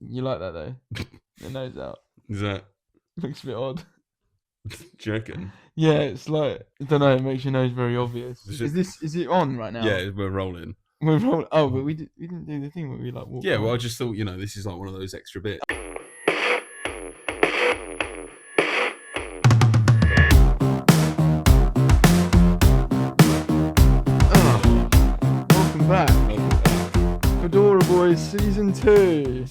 You like that though? The nose out. Is that? Looks a bit odd. Do you reckon? Yeah, it's like I don't know. It makes your nose very obvious. Is it on right now? Yeah, we're rolling. We're rolling. Oh, but we didn't do the thing where we like walk. Yeah, well, I just thought this is like one of those extra bits. Welcome back. Fedora Boys Season 2.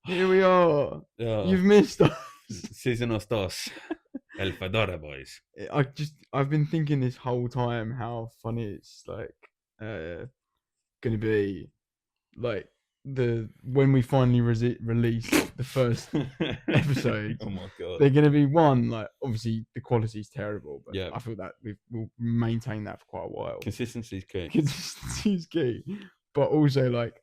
Here we are. You've missed us. Season of dos. El Fedora Boys. I've been thinking this whole time how funny it's like gonna be like when we finally release the first episode. Oh my god. They're gonna be like obviously the quality's terrible, but yeah. I feel that we'll maintain that for quite a while. Consistency's key. Consistency's key. But also like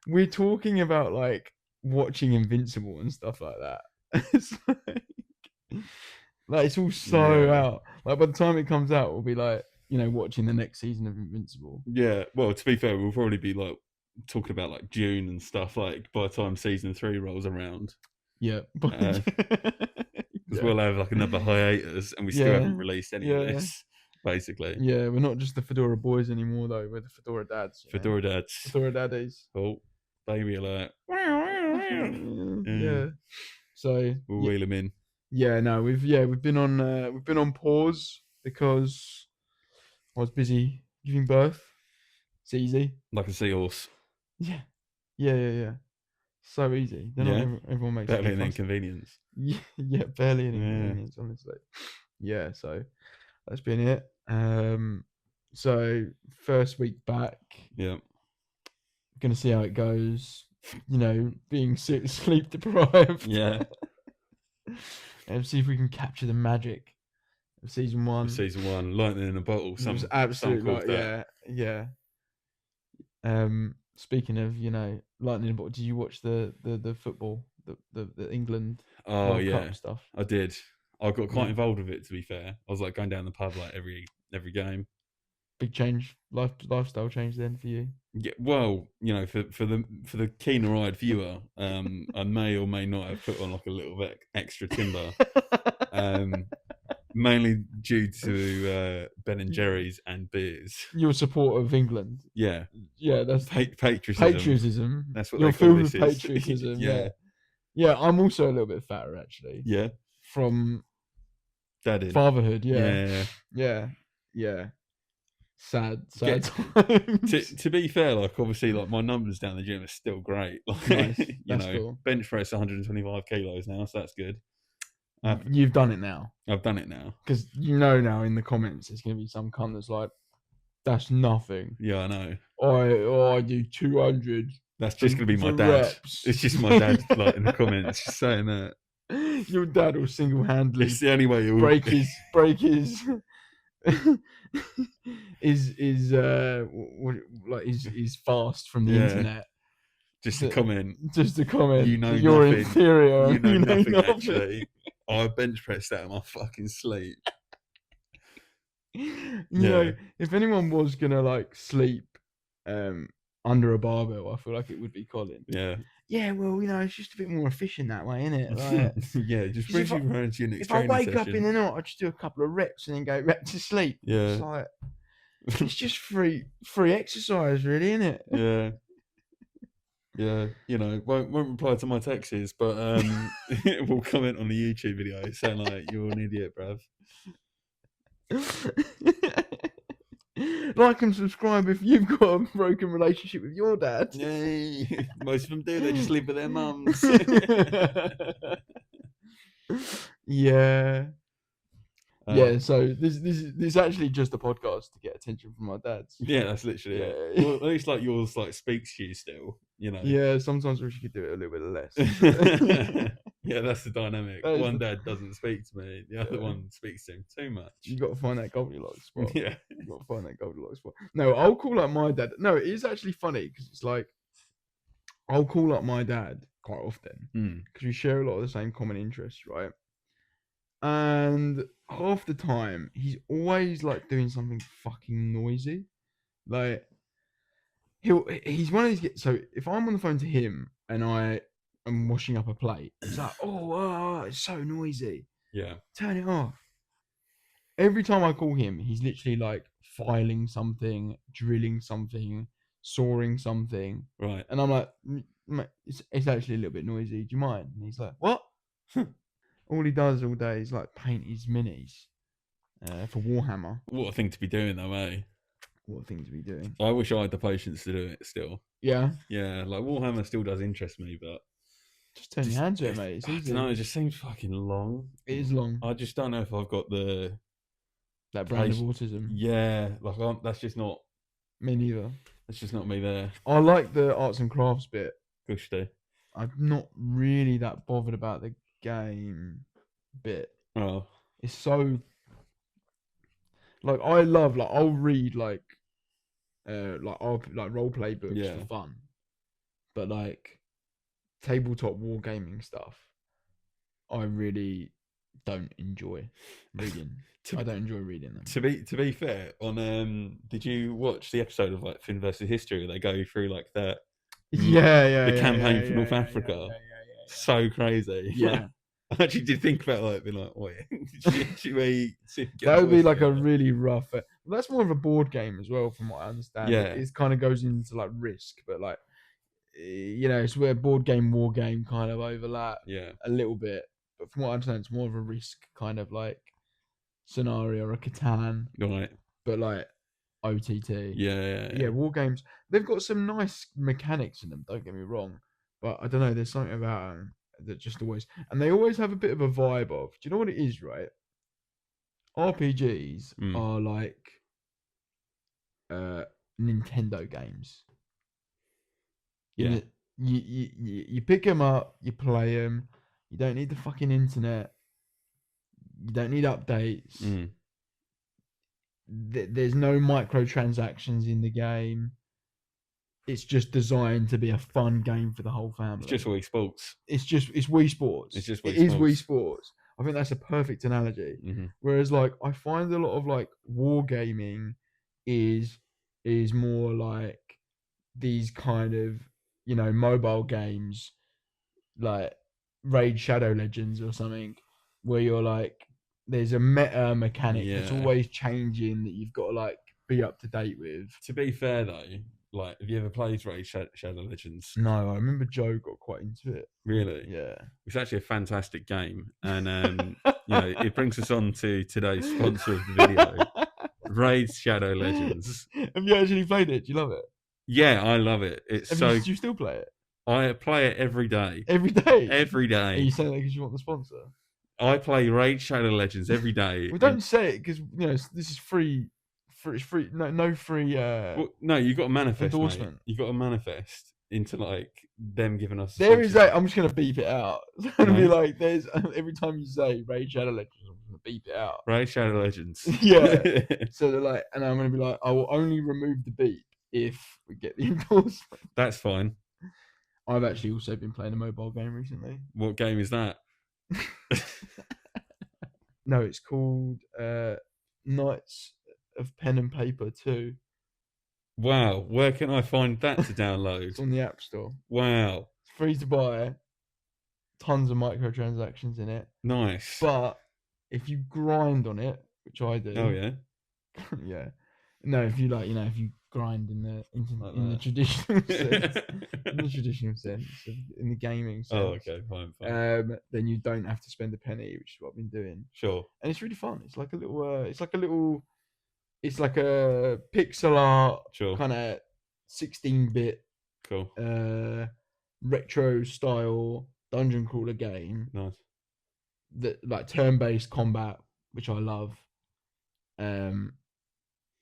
we're talking about like watching Invincible and stuff like that. It's like it's all so out. Like by the time it comes out, we'll be like, watching the next season of Invincible. Yeah. Well, to be fair, we'll probably be like talking about like June and stuff like by the time season 3 rolls around. Yeah. Because we'll have like another hiatus and we still haven't released any of this. Basically. Yeah, we're not just the Fedora Boys anymore though, we're the Fedora Dads. Fedora Dads. Fedora Daddies. Oh, baby alert. Yeah. So we'll wheel them in. Yeah, no, we've been on pause because I was busy giving birth. It's easy. Like a seahorse. Yeah. So easy. Everyone makes barely an inconvenience. Yeah, barely an inconvenience, honestly. Yeah, so that's been it. So first week back. Yeah. Gonna see how it goes. Being sleep deprived. Yeah. And see if we can capture the magic of season 1. Season 1, lightning in a bottle. It was absolutely yeah. Speaking of lightning in a bottle, did you watch the football, the England World Cup stuff? I did. I got quite involved with it. To be fair, I was like going down the pub like every game. Big change, lifestyle change then for you. Yeah, well, for the keener-eyed viewer, I may or may not have put on like a little bit extra timber, mainly due to Ben and Jerry's and beers. Your support of England. Yeah, that's patriotism. Patriotism. That's what you're they call filled this. With patriotism. Yeah. I'm also a little bit fatter actually. Yeah. From Daddy. Fatherhood. Yeah. Sad times. To be fair, like obviously, like my numbers down the gym are still great. Like, nice. Cool. Bench press 125 kilos now, so that's good. You've done it now. I've done it now because now in the comments there's gonna be some cunt that's like, "That's nothing." Yeah, I know. I do 200. That's just gonna be my dad. Reps. It's just my dad, like in the comments, just saying that. Your dad will single-handedly. It's the only way he'll break his is fast from the internet. Just a comment. You're nothing. Inferior. You know nothing. Actually, I bench pressed out of my fucking sleep. If anyone was gonna like sleep under a barbell, I feel like it would be Colin. Yeah, well, it's just a bit more efficient that way, isn't it? Like, just brings you around to your next training session. If I wake session. up in the night, I just do a couple of reps and then go back to sleep. Yeah. It's like, it's just free exercise, really, isn't it? Yeah. Yeah, won't reply to my texts, but we'll comment on the YouTube video saying like, you're an idiot, bruv. Like and subscribe if you've got a broken relationship with your dad. Yay. Most of them do. They just live with their mums. Yeah. So this is actually just a podcast to get attention from my dads. Yeah, that's literally it. Well, at least like yours like speaks to you still, Yeah, sometimes we wish you could do it a little bit less. Yeah, that's the dynamic. One dad doesn't speak to me, the other one speaks to him too much. You got to find that Goldilocks spot. Yeah, you got to find that Goldilocks spot. No, I'll call up my dad. No, it is actually funny because it's like I'll call up my dad quite often because we share a lot of the same common interests, right? And half the time he's always like doing something fucking noisy. Like he's one of these. So if I'm on the phone to him and I and washing up a plate. He's like, oh, it's so noisy. Yeah. Turn it off. Every time I call him, he's literally like filing something, drilling something, sawing something. Right. And I'm like, mate, it's actually a little bit noisy. Do you mind? And he's like, what? All he does all day is like paint his minis for Warhammer. What a thing to be doing, though, eh? What a thing to be doing. I wish I had the patience to do it still. Yeah. Yeah, like Warhammer still does interest me, but Just turn your hand to it, mate. It's I easy. don't know, it just seems fucking long. It is long. I just don't know if I've got the That brand of autism. Yeah, like that's just not Me neither. That's just not me there. I like the arts and crafts bit. Gushty. I'm not really that bothered about the game bit. Oh. It's so like I love like I'll read like role play books for fun, but like tabletop wargaming stuff, I really don't enjoy reading. I don't enjoy reading them. To be fair, on did you watch the episode of like Finn versus History where they go through like the campaign for North Africa? So crazy. Yeah. I actually did think about like being like, wait, should we that would be like a really rough. That's more of a board game as well, from what I understand. Yeah, it kind of goes into like Risk, but like it's where board game, war game kind of overlap. Yeah, a little bit. But from what I understand, it's more of a Risk kind of like scenario or a Catan, right? But like OTT. Yeah. War games. They've got some nice mechanics in them. Don't get me wrong, but I don't know. There's something about them that just always, and they always have a bit of a vibe of. Do you know what it is, right? RPGs are like Nintendo games. Yeah. You pick them up, you play them. You don't need the fucking internet. You don't need updates. There's no microtransactions in the game. It's just designed to be a fun game for the whole family. It's just Wii Sports. It's Wii Sports. It is Wii Sports. I think that's a perfect analogy. Whereas, like, I find a lot of like wargaming is more like these kind of mobile games, like Raid Shadow Legends or something, where you're like, there's a meta mechanic that's always changing that you've got to like be up to date with. To be fair though, like, have you ever played Raid Shadow Legends? No, I remember Joe got quite into it. Really? Yeah. It's actually a fantastic game, and it brings us on to today's sponsor of the video, Raid Shadow Legends. Have you actually played it? Do you love it? Yeah, I love it. Do you still play it? I play it every day. Every day? Every day. Are you saying that because you want the sponsor? I play Raid Shadow Legends every day. Well, don't say it because this is free. It's free. No free. No, you got to manifest. Endorsement. Mate. You got to manifest into like them giving us. There is a. I'm just gonna beep it out. It's gonna be like there's every time you say Raid Shadow Legends, I'm gonna beep it out. Raid Shadow Legends. Yeah. So they're like, and I'm gonna be like, I will only remove the beep if we get the endorsement. That's fine. I've actually also been playing a mobile game recently. What game is that? No, it's called Knights of Pen and Paper 2. Wow, where can I find that to download? It's on the App Store. Wow. It's free to buy. Tons of microtransactions in it. Nice. But if you grind on it, which I do. Oh yeah. Yeah. No, if you like, if you grind in the traditional sense, in the gaming sense. Oh, okay, fine. Then you don't have to spend a penny, which is what I've been doing. Sure. And it's really fun. It's like a pixel art, kind of 16-bit, cool, retro style dungeon crawler game. Nice. That like turn-based combat, which I love.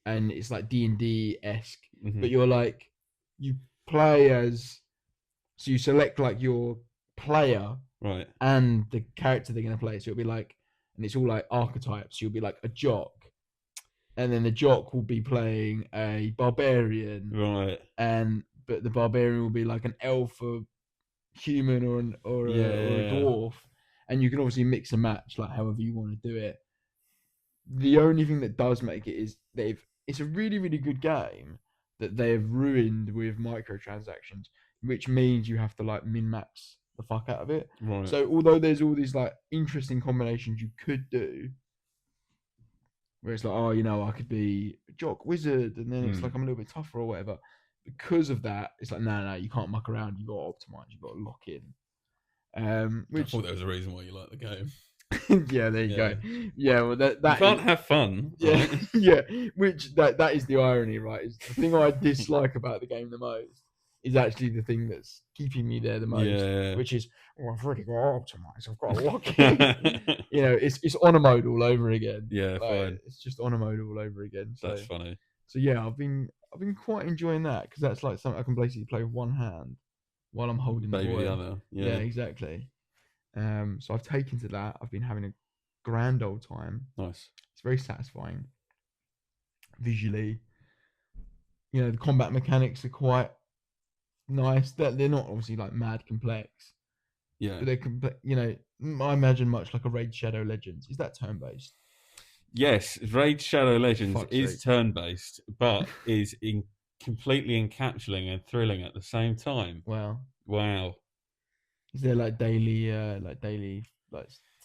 And it's like D&D-esque, but you're like, you play as, so you select like your player, right, and the character they're gonna play. So it'll be like, and it's all like archetypes. You'll be like a jock, and then the jock will be playing a barbarian, right, but the barbarian will be like an elf, or human, or a dwarf, and you can obviously mix and match like however you want to do it. The only thing that does make it is it's a really, really good game that they've ruined with microtransactions, which means you have to like min-max the fuck out of it. Right. So although there's all these like interesting combinations you could do, where it's like, oh, you know, I could be Jock Wizard, and then it's like I'm a little bit tougher or whatever. Because of that, it's like, no, you can't muck around. You got to optimize. You got to lock in. Which I thought there was a reason why you like the game. Yeah, there you go. Yeah, well, that you can't have fun. Yeah, right? yeah. Which that is the irony, right? Is the thing I dislike about the game the most is actually the thing that's keeping me there the most. Yeah. Which is, I've already got to optimize. I've got to lock in. You know, it's honor mode all over again. Yeah, like, fine. It's just honor mode all over again. So, that's funny. So yeah, I've been quite enjoying that because that's like something I can basically play with one hand while I'm holding the boy. The other. Yeah, exactly. So I've taken to that. I've been having a grand old time. Nice. It's very satisfying. Visually, you know, the combat mechanics are quite nice. That they're not obviously like mad complex. Yeah. But they're you know, I imagine much like a Raid Shadow Legends. Is that turn based? Yes, Raid Shadow Legends is turn based, but is completely encapsulating and thrilling at the same time. Wow. Is there like daily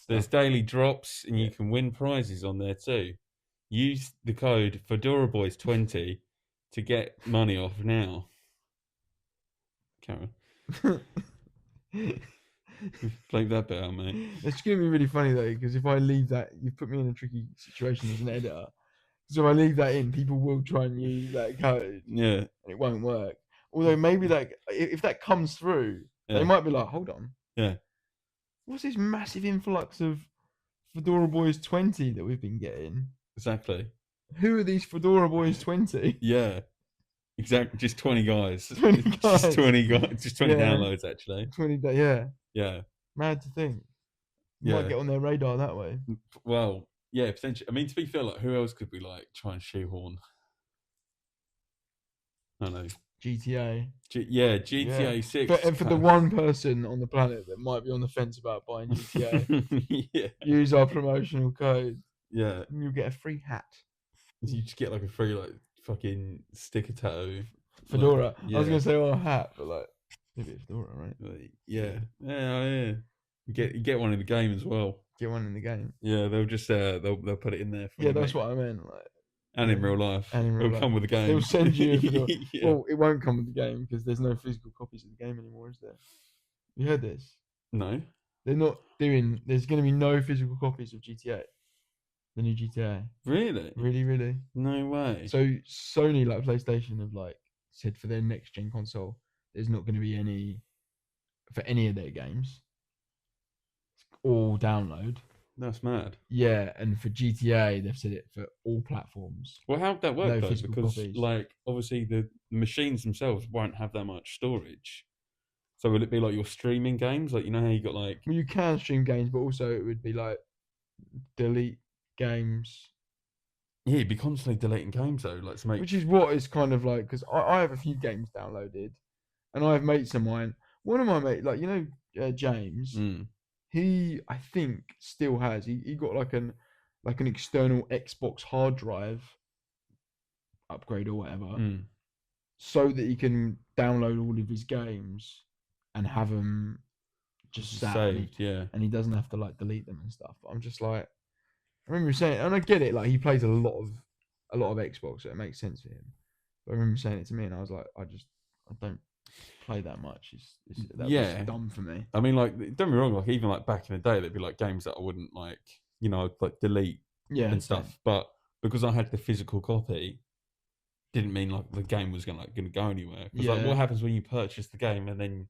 There's daily drops, and you can win prizes on there too. Use the code FedoraBoys20 to get money off now. Cameron. Bleep that bit out, mate. It's going to be really funny though, because if I leave that, you've put me in a tricky situation as an editor. So if I leave that in, people will try and use that code. Yeah. And it won't work. Although maybe like if that comes through, they might be like, hold on. Yeah. What's this massive influx of Fedora Boys 20 that we've been getting? Exactly. Who are these Fedora Boys 20? Yeah. Exactly. Just 20 guys. 20 guys. Just 20 guys. Just 20 downloads, actually. 20, yeah. Yeah. Mad to think. Might get on their radar that way. Well, yeah, potentially. I mean, to be fair, like, who else could we like try and shoehorn? I don't know. GTA. GTA 6. For the one person on the planet that might be on the fence about buying GTA, use our promotional code. Yeah. And you'll get a free hat. You just get like a free like fucking sticker tattoo. Fedora. Like, I was gonna say a hat, but like maybe a fedora, right? Yeah. You get one in the game as well. Get one in the game. Yeah, they'll just they'll put it in there. Yeah, that's what I meant. Like, and in real life, it'll come with the game. They'll send you a fedora. Well, it won't come with the game because there's no physical copies of the game anymore, is there? You heard this? No. They're not doing. There's going to be no physical copies of GTA. The new GTA. Really? Really? No way. So Sony, like PlayStation, have like said for their next gen console, there's not going to be any for any of their games. It's all download. That's mad. Yeah, and for GTA, they've said it for all platforms. Well, how'd that work though? Because like obviously the machines themselves won't have that much storage. So will it be like your streaming games? Like, you know how you got like... Well, you can stream games, but also it would be like delete games. Yeah, you'd be constantly deleting games though, like to make... Which is what it's kind of like, because I have a few games downloaded, and I have mates of mine. One of my mates, like, you know, James, he, I think, still has. He got like an external Xbox hard drive upgrade or whatever, so that he can download all of his games and have them just saved, and he doesn't have to like delete them and stuff. But I'm just like, I remember saying, and I get it, like he plays a lot of Xbox, so it makes sense for him. But I remember saying it to me, and I was like, I don't play that much. That's dumb for me. I mean, like, don't get me wrong, like even like back in the day, there'd be like games that I wouldn't like, you know, like delete and stuff. Same. But because I had the physical copy, didn't mean like the game was gonna go anywhere. Because like, what happens when you purchase the game and then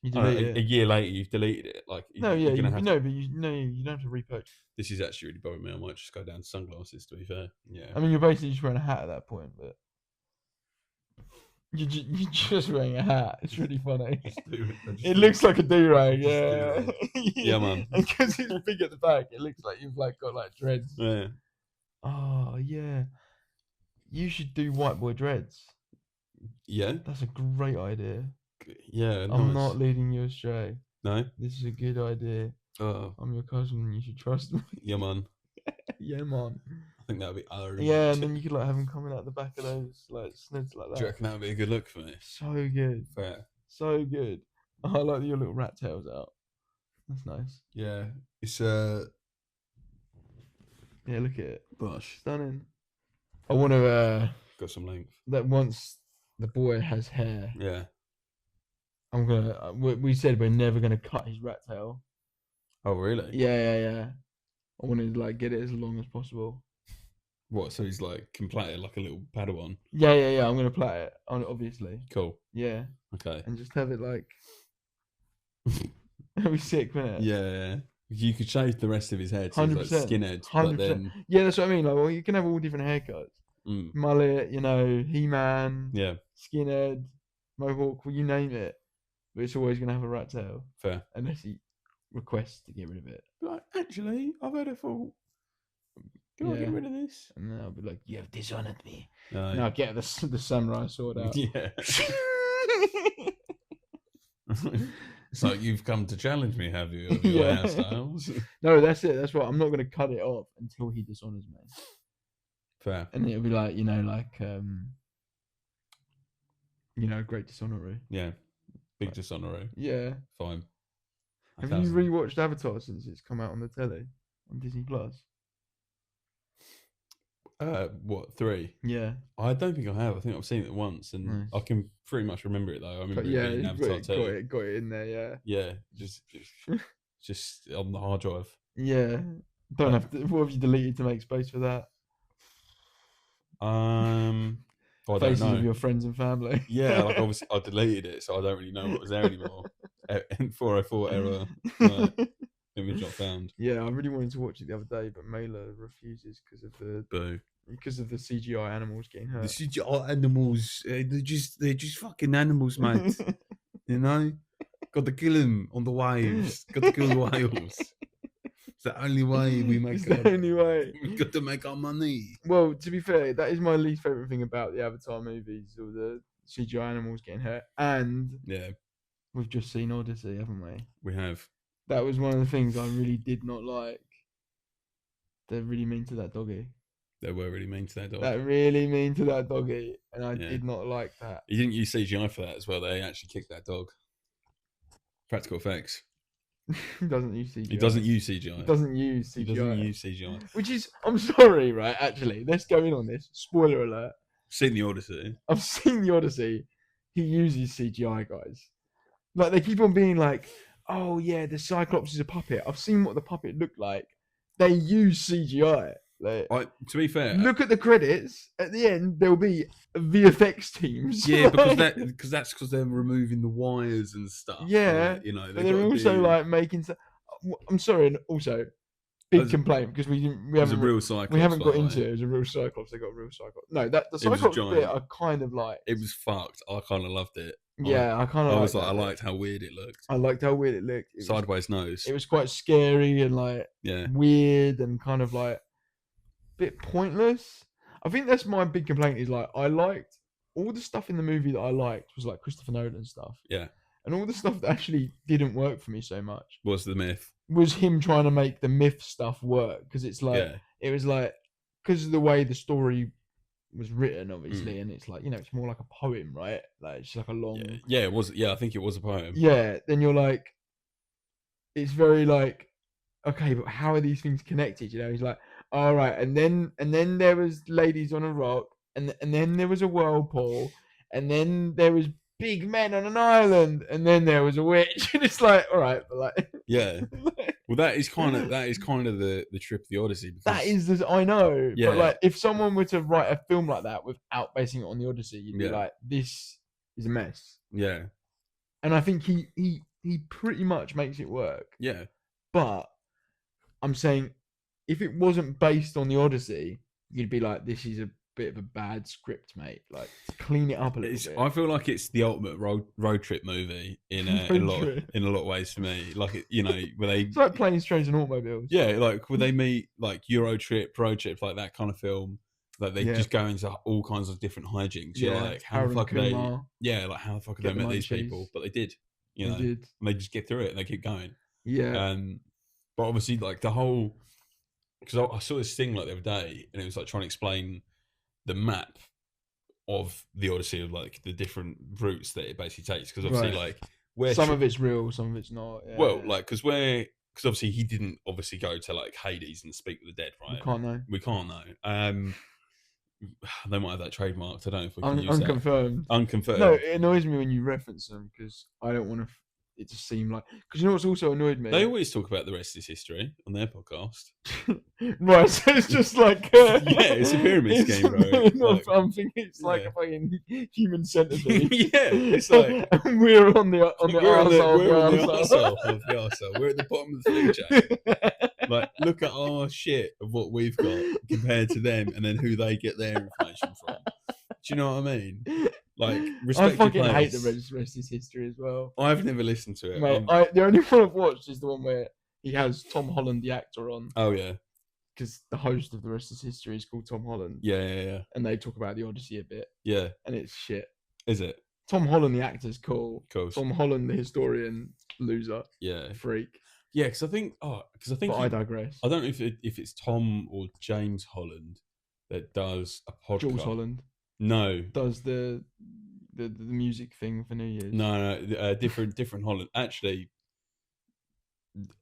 you delete it? A year later you've deleted it? Like, you don't have to repurchase. This is actually really bothering me. I might just go down to sunglasses, to be fair. Yeah. I mean, you're basically just wearing a hat at that point, but you're just wearing a hat. It's really funny. It looks like a do-rag, yeah. Yeah, man. And because it's big at the back, it looks like you've like got like dreads. Yeah. Oh yeah. You should do white boy dreads. Yeah. That's a great idea. Yeah. I'm not leading you astray. No. This is a good idea. Oh. I'm your cousin. You should trust me. Yeah, man. Yeah, man. I think that would be yeah, and then you could like have them coming out the back of those like snids like that. Do you reckon that would be a good look for me? So good. Fair. So good. I like your little rat tails out. That's nice. Yeah, it's Yeah, look at it. bush. Stunning. I want to. Got some length. That once the boy has hair. Yeah. I'm gonna. We said we're never gonna cut his rat tail. Oh really? Yeah. I want to like get it as long as possible. What? So he's like can plait it like a little Padawan. Yeah. I'm gonna plait it. Obviously. Cool. Yeah. Okay. And just have it like. That'd be sick, wouldn't it? Yeah. You could shave the rest of his head, so 100%. he's like skinhead. 100%. But then, yeah, that's what I mean. Like, well, you can have all different haircuts. Mullet, He-Man. Yeah. Skinhead, Mohawk, well, you name it. But it's always gonna have a rat tail. Fair. Unless he requests to get rid of it. Like, actually, I've had a thought. Can I get rid of this? And then I'll be like, you have dishonored me. No. Now get the samurai sword out. Yeah. It's like you've come to challenge me, have you? Of your hairstyles. No, that's it. That's what I'm not going to cut it off until he dishonors me. Fair. And it'll be like, great dishonoree. Yeah. Big dishonoree. Yeah. Fine. Have you rewatched Avatar since it's come out on the telly on Disney Plus? What, 3? Yeah. I don't think I have. I think I've seen it once, and nice. I can pretty much remember it though. I remember it being Avatar 2. Got it in there. Yeah. Yeah, just on the hard drive. Yeah. Don't have to. What have you deleted to make space for that? I Faces don't know. of your friends and family. Yeah, like obviously I deleted it, so I don't really know what was there anymore. 404 error. Right. Image not found. Yeah, I really wanted to watch it the other day, but Mela refuses because of the CGI animals getting hurt. The CGI animals, they're just fucking animals, mate. You know, got to kill them on the waves. Got to kill the whales. It's the only way we make. The only way we got to make our money. Well, to be fair, that is my least favorite thing about the Avatar movies, or the CGI animals getting hurt. And yeah, we've just seen Odyssey, haven't we? We have. That was one of the things I really did not like. They're really mean to that doggy. They were really mean to that dog. That really mean to that doggy, and I did not like that. He didn't use CGI for that as well. They actually kicked that dog. Practical effects. He doesn't use CGI. He doesn't use CGI. He doesn't use CGI. He doesn't use CGI. Which is, I'm sorry, right? Actually, let's go in on this. Spoiler alert. Seen the Odyssey. I've seen the Odyssey. He uses CGI, guys. Like, they keep on being like, oh yeah, the Cyclops is a puppet. I've seen what the puppet looked like. They use CGI. Like, to be fair, look at the credits. At the end, there'll be VFX teams. Yeah, because they're removing the wires and stuff. Yeah, like, but they're also like making. I'm sorry, and also big complaint because we haven't real Cyclops. We haven't got into it. It was a real Cyclops. They got a real Cyclops. No, the Cyclops bit I kind of liked. It was fucked. I kind of loved it. Yeah, I liked how weird it looked. I liked how weird it looked. Sideways nose. It was quite scary and weird and kind of like a bit pointless. I think that's my big complaint. Is like I liked all the stuff in the movie that I liked was like Christopher Nolan stuff. Yeah. And all the stuff that actually didn't work for me so much was the myth. Was him trying to make the myth stuff work because it's like it was like because of the way the story was written, obviously, and it's like it's more like a poem, right? Like it's like a long. Yeah, it was. Yeah, I think it was a poem. Yeah, then you're like, it's very like, okay, but how are these things connected? He's like, all right, and then there was ladies on a rock, and then there was a whirlpool, and then there was big men on an island, and then there was a witch, and it's like, all right, but like, yeah. Well, that is kind of the trip of the Odyssey. That is, I know. Yeah. But like, if someone were to write a film like that without basing it on the Odyssey, you'd be like, this is a mess. Yeah. And I think he pretty much makes it work. Yeah. But I'm saying, if it wasn't based on the Odyssey, you'd be like, this is a bit of a bad script, mate. Like, clean it up a little bit. I feel like it's the ultimate road trip movie in a lot of ways for me. Like, where they it's like Planes, Trains and Automobiles. Yeah, like where they meet like Euro trip, road trip, like that kind of film. Like they just go into all kinds of different hijinks. You're like, how the fuck are they? Yeah, like how the fuck have they met these people? But they did. And they just get through it and they keep going. Yeah. But obviously, like the whole, because I saw this thing like the other day, and it was like trying to explain the map of the Odyssey of like the different routes that it basically takes. Because obviously, like some of it's real, some of it's not. Yeah. Well, like because obviously he didn't obviously go to like Hades and speak with the dead, right? We can't know. They might have that trademarked. I don't know if we can use unconfirmed. that. Unconfirmed. No, it annoys me when you reference them because I don't want it to seem like. Because you know what's also annoyed me? They always talk about the rest is history on their podcast. Right, so it's just like yeah, it's a pyramid scheme, bro. I'm thinking it's like a fucking human centipede. Yeah, it's like and we're on the arsehole of the arsehole. We're at the bottom of the food chain. Like, look at our shit of what we've got compared to them, and then who they get their information from. Do you know what I mean? Like, I fucking hate the rest is history as well. I've never listened to it. Mate, the only one I've watched is the one where he has Tom Holland, the actor, on. Oh yeah, because the host of the rest is history is called Tom Holland. Yeah. And they talk about the Odyssey a bit. Yeah, and it's shit. Is it? Tom Holland, the actor's cool. Cool. Tom Holland, the historian, loser. Yeah, freak. Yeah, because I think. But I digress. I don't know if it's Tom or James Holland that does a podcast. Jules Holland. No. Does the music thing for New Year's. No, different Holland. Actually,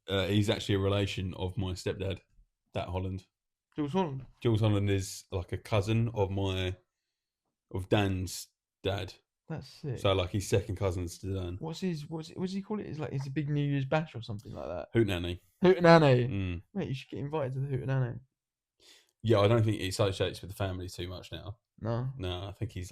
he's actually a relation of my stepdad, that Holland. Jules Holland. Jules Holland is like a cousin of Dan's dad. That's sick. So like he's second cousins to Dan. What's he call it? It's a big New Year's bash or something like that. Hootenanny. Hootenanny. Mate, you should get invited to the Hootenanny. Yeah, I don't think he associates with the family too much now. No, I think he's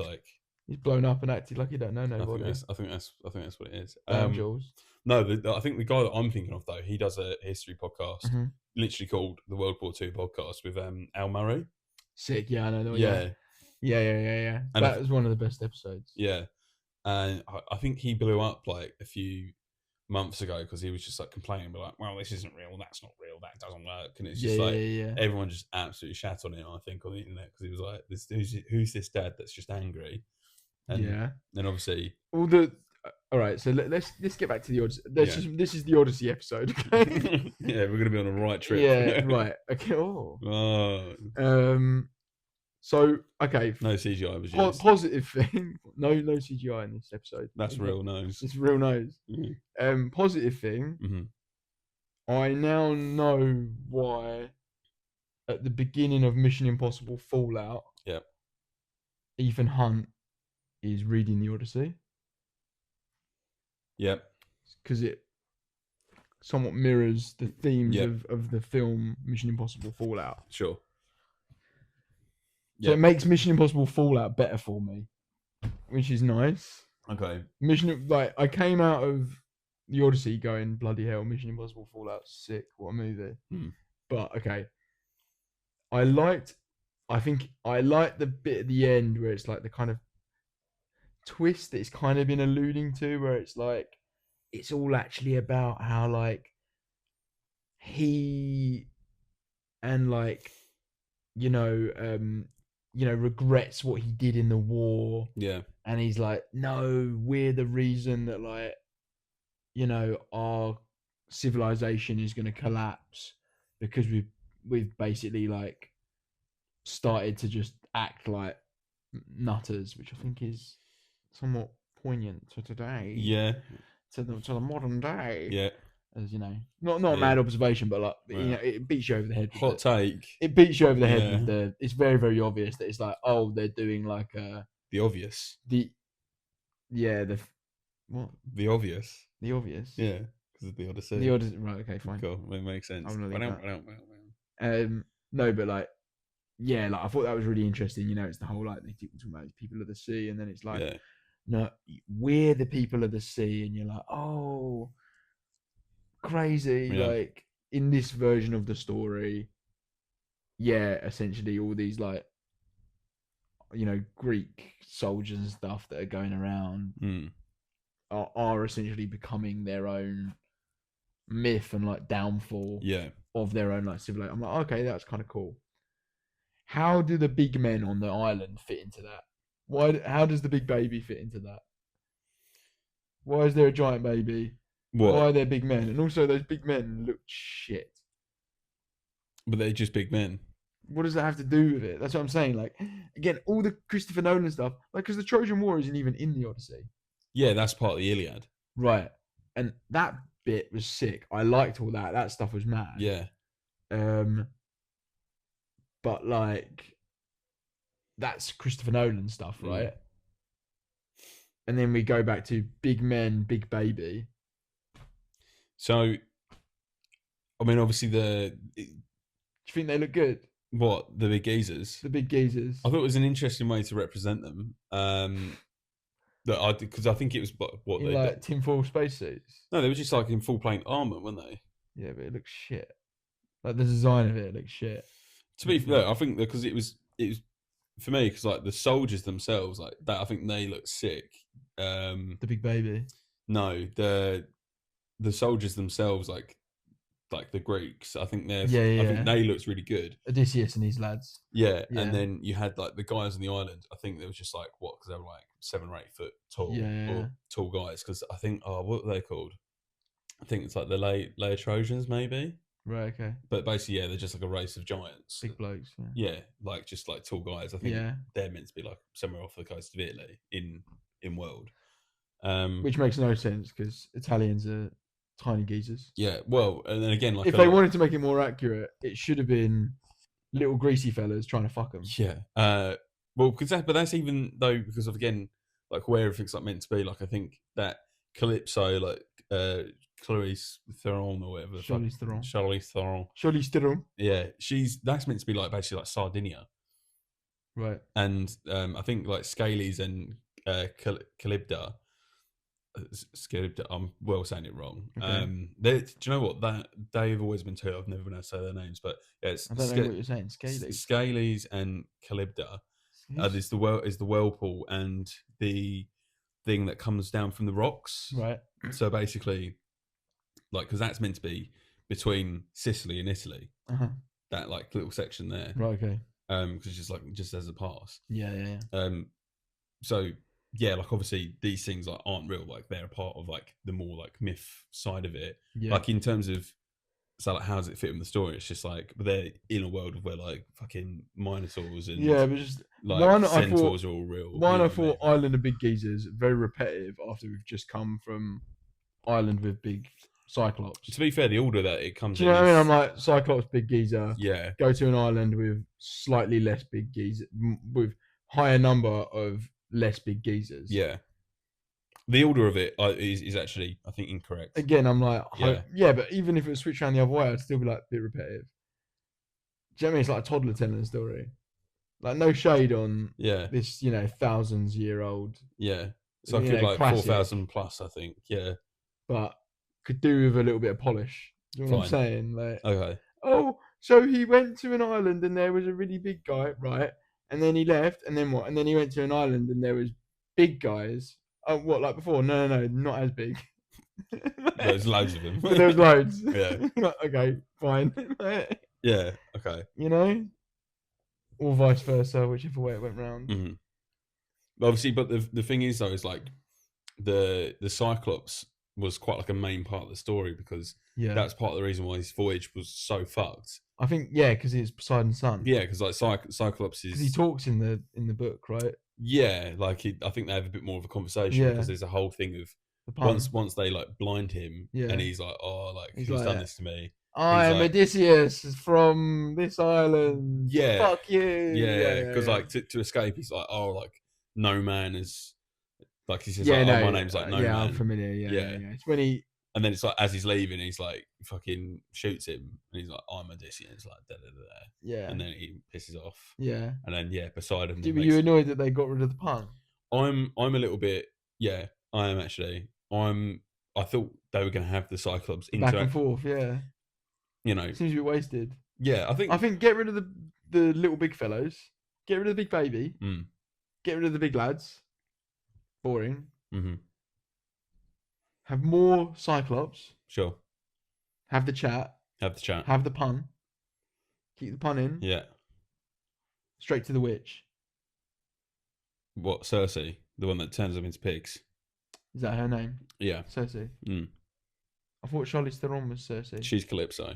blown up and acted like he don't know nobody. I think that's what it is. Jules. No, I think the guy that I'm thinking of though, he does a history podcast, literally called the World War II podcast with Al Murray. Sick, yeah, I know. Yeah. And that was one of the best episodes. Yeah, and I think he blew up like a few months ago because he was just like complaining, but like, well, this isn't real, that's not real, that doesn't work, and it's just everyone just absolutely shat on him. I think on the internet because he was like, who's this dad that's just angry? And then obviously all right, so let's get back to the Odyssey. This is the Odyssey episode. Okay? Yeah, we're gonna be on a right trip. Yeah, right. Okay. So okay. No CGI was used. Positive thing. No CGI in this episode. That's real nose. It's real nose. Mm-hmm. Positive thing. I now know why at the beginning of Mission Impossible Fallout. Ethan Hunt is reading the Odyssey. Yep. Because it somewhat mirrors the themes of the film Mission Impossible Fallout. Sure. So it makes Mission Impossible Fallout better for me, which is nice. Okay. I came out of the Odyssey going, bloody hell, Mission Impossible Fallout's sick. What a movie. But okay. I liked the bit at the end where it's like the kind of twist that it's kind of been alluding to, where it's like it's all actually about how like he and like regrets what he did in the war. Yeah. And he's like, no, we're the reason that like our civilization is going to collapse because we've basically like started to just act like nutters, which I think is somewhat poignant to today. Yeah. To the modern day. Yeah. As not a mad observation, but like it beats you over the head. Hot take. It beats you over the head with it's very, very obvious that it's like, oh, they're doing like the obvious. What? The obvious. The obvious. Yeah, because of the Odyssey. The Odyssey. Right. Okay. Fine. Cool. It makes sense. No, but like, like I thought that was really interesting. It's the whole like they keep talking about people of the sea, and then it's like, no, we're the people of the sea, and you're like, oh, crazy. Like in this version of the story, essentially all these like, Greek soldiers and stuff that are going around are essentially becoming their own myth and like downfall of their own like civilization. I'm like, okay, that's kind of cool. How do the big men on the island fit into that? How does the big baby fit into that? Why is there a giant baby? Why are there big men? And also those big men look shit. But they're just big men. What does that have to do with it? That's what I'm saying. Like, again, all the Christopher Nolan stuff, like, because the Trojan War isn't even in the Odyssey. Yeah, that's part of the Iliad. Right. And that bit was sick. I liked all that. That stuff was mad. Yeah. But like, that's Christopher Nolan stuff, right? And then we go back to Big Men, Big Baby. So, I mean, obviously Do you think they look good? What, the big geezers? The big geezers. I thought it was an interesting way to represent them. Because I think it was what in they like tinfoil spacesuits. No, they were just like in full plate armor, weren't they? Yeah, but it looks shit. Like the design of it looks shit. To be fair, I think because it was for me, because like the soldiers themselves, like that, I think they look sick. The Big Baby. No, the soldiers themselves, like the Greeks. I think I think they looked really good. Odysseus and these lads. Yeah, and then you had like the guys on the island. I think they were just like what? Because they were like 7 or 8 foot tall, or tall guys. Because I think what are they called? I think it's like the Laer Trojans, maybe. Right. Okay. But basically, yeah, they're just like a race of giants, big blokes. Yeah, like just like tall guys. I think they're meant to be like somewhere off the coast of Italy in world. Which makes no sense because Italians are tiny geezers. Yeah, well, and then again, like if they wanted to make it more accurate, it should have been little greasy fellas trying to fuck them. Yeah. Well, but that's even though because of again like where everything's like meant to be. Like I think that Calypso, like Clarice Theron or whatever. Charlize Theron. Yeah, that's meant to be like basically like Sardinia. Right. And I think like Scales and Calibda. I'm well saying it wrong. Okay. Do you know what that they've always been told? I've never been able to say their names, but yeah, I don't know what you're saying. Scales and Calibda. Is the whirlpool and the thing that comes down from the rocks. Right. So basically, like, because that's meant to be between Sicily and Italy. That like little section there. Right. Okay. Because just as a pass. Yeah. So yeah, like obviously these things like aren't real. Like they're a part of like the more like myth side of it. Yeah. Like in terms of like how does it fit in the story? It's just like they're in a world where like fucking minotaurs and but just like centaurs are all real. I thought Island of Big Geezers very repetitive after we've just come from Island with Big Cyclops. To be fair, the order that it comes in. Do you know what I mean? I'm like Cyclops, Big Geezer. Yeah. Go to an island with slightly less big geezer, with higher number of less big geezers. Yeah. The order of it is actually, I think, incorrect. Again, I'm like, but even if it was switched around the other way, I'd still be like a bit repetitive. Do you know what I mean? It's like a toddler telling a story. Like, no shade on this, thousands-year-old. Yeah. So I could like 4,000 plus, I think. Yeah. But could do with a little bit of polish. You know what I'm saying? Like, okay. Oh, so he went to an island and there was a really big guy, right? And then he left, and then what? And then he went to an island and there was big guys. Oh, what, like before? No, not as big. There's loads of them. But there was loads. Yeah. Okay, fine. Yeah, okay. Or vice versa, whichever way it went round. Mm-hmm. Obviously, but the thing is, though, is like the Cyclops was quite like a main part of the story because that's part of the reason why his voyage was so fucked. I think, because it's Poseidon's son. Yeah, because like Cyclops is... Because he talks in the book, right? Yeah, like I think they have a bit more of a conversation because there's a whole thing of once they like blind him and he's like, oh, like who's done this to me? I'm Odysseus from this island. Yeah, fuck you. Yeah, because like to escape, he's like, oh, like no man is like he says, like, my name's like no man. Yeah, I'm familiar. Yeah. It's when he. And then it's like as he's leaving, he's like fucking shoots him, and he's like, "I'm Odysseus," like da da da. Yeah. And then he pisses off. Yeah. And then Poseidon. Were you annoyed that they got rid of the pun? I'm a little bit. Yeah, I am actually. I thought they were going to have the Cyclops back and forth. Yeah. Seems a bit wasted. Yeah, I think get rid of the little big fellows. Get rid of the big baby. Get rid of the big lads. Boring. Mm-hmm. Have more Cyclops. Sure. Have the chat. Have the pun. Keep the pun in. Yeah. Straight to the witch. What, Cersei? The one that turns them into pigs? Is that her name? Yeah. Cersei. I thought Charlize Theron was Cersei. She's Calypso.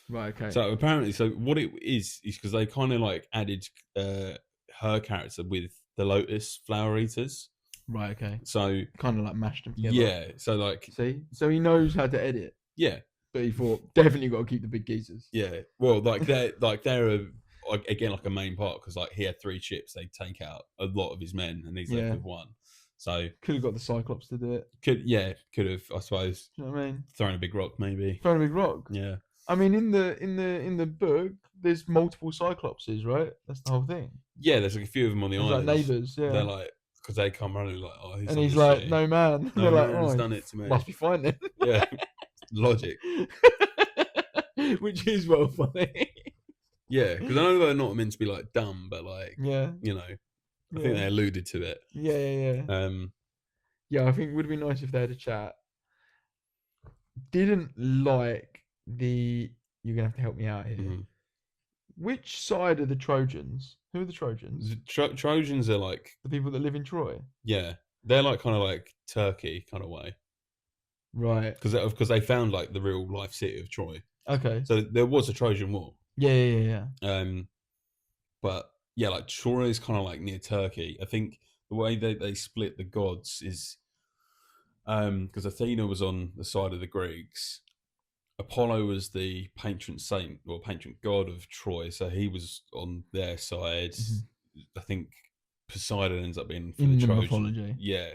Right, okay. So apparently, what it is because they kind of like added her character with the lotus flower eaters. Right. Okay. So kind of like mashed them together. yeah. So like, see, so he knows how to edit. Yeah. But he thought definitely got to keep the big geezers. Yeah. Well, they're again like a main part because like he had 3 ships. They take out a lot of his men, and he's left with 1. So could have got the Cyclops to do it. Could have, I suppose. Do you know what I mean? Thrown a big rock, maybe. Thrown a big rock. Yeah. I mean, in the book, there's multiple Cyclopses, right? That's the whole thing. Yeah, there's like a few of them on the island. Like neighbours, yeah. They're like, because they come running like, oh, he's and he's like, shit. No man. No, they're like, man's done it to me. Must be fine then. Yeah. Logic. Which is well funny. Yeah, because I know they're not meant to be like dumb, but like, yeah, you know, I think they alluded to it. Yeah. Yeah, I think it would be nice if they had a chat. Didn't like the. You're gonna have to help me out here. Mm-hmm. Which side are the Trojans? Who are the Trojans? The Trojans are like the people that live in Troy. Yeah, they're like kind of like Turkey kind of way, right? Because they found like the real life city of Troy. Okay. So there was a Trojan War. Yeah. But yeah, like Troy is kind of like near Turkey. I think the way they split the gods is because Athena was on the side of the Greeks. Apollo was the patron saint or patron god of Troy, so he was on their side. Mm-hmm. I think Poseidon ends up being for the Trojans. Mythology. Yeah,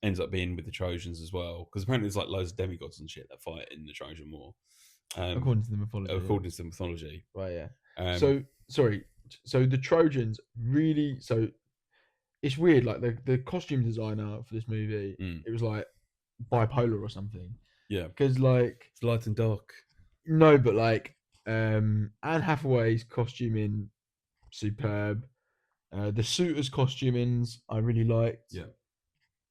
ends up being with the Trojans as well, because apparently there's like loads of demigods and shit that fight in the Trojan War. According to the mythology. According to the mythology. Right. Yeah. So the Trojans really. So it's weird. Like the costume designer for this movie, it was like bipolar or something. Yeah, because like it's light and dark. No, but like Anne Hathaway's costuming superb. The suitors' costumings I really liked. Yeah,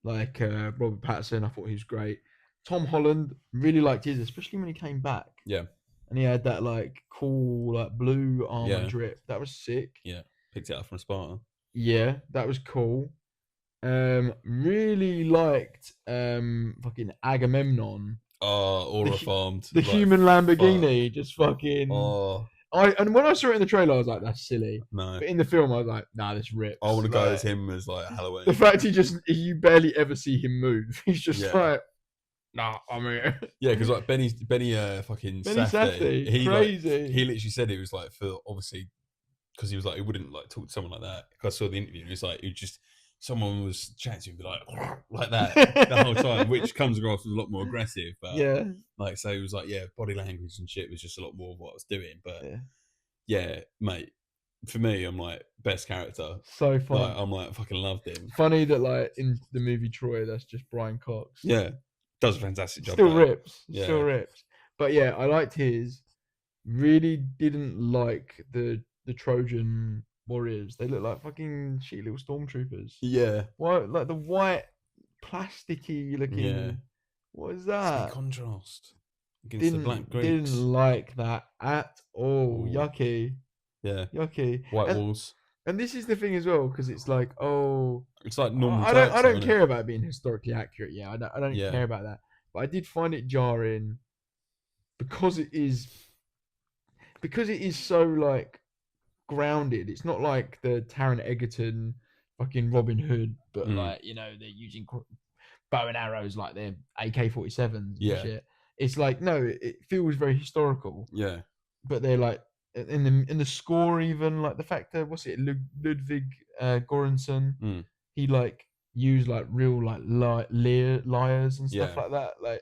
like Robert Pattinson, I thought he was great. Tom Holland, really liked his, especially when he came back. Yeah, and he had that like cool like blue armor drip. That was sick. Yeah, picked it up from Sparta. Yeah, that was cool. Really liked fucking Agamemnon. Oh, aura farmed. The human Lamborghini, just fucking. Oh. And when I saw it in the trailer, I was like, "That's silly." No. But in the film, I was like, "Nah, this rips." I want to go as him as like Halloween. The fact you barely ever see him move. He's just like, "Nah, I'm here." Yeah, because like Benny Safdie, he crazy. Like, he literally said it was like for obviously because he was like he wouldn't like talk to someone like that. Because I saw the interview, and it's like it just. Someone was chatting to him like that the whole time, which comes across as a lot more aggressive. But like, so it was like, body language and shit was just a lot more of what I was doing. But yeah, mate, for me, I'm like best character. So funny. Like, I'm like fucking loved him. Funny that like in the movie Troy, that's just Brian Cox. Yeah, does a fantastic job. Still rips. But yeah, I liked his. Really didn't like the Trojan warriors. They look like fucking shitty little stormtroopers. Yeah. What, like the white plasticky looking. Yeah. What is that? It's the contrast against the black Greeks. Didn't like that at all. Ooh. Yucky. Yeah. Yucky. White walls. And this is the thing as well, because it's like, it's like normal. I don't care about being historically accurate. Yeah, I don't care about that. But I did find it jarring because it is so like grounded. It's not like the Taron Egerton fucking Robin Hood, but like, you know, they're using bow and arrows like they're AK-47s and shit. It's like, no, it feels very historical. Yeah. But they're like in the score, even like the fact that Ludwig Göransson, he like used like real like liars and stuff like that, like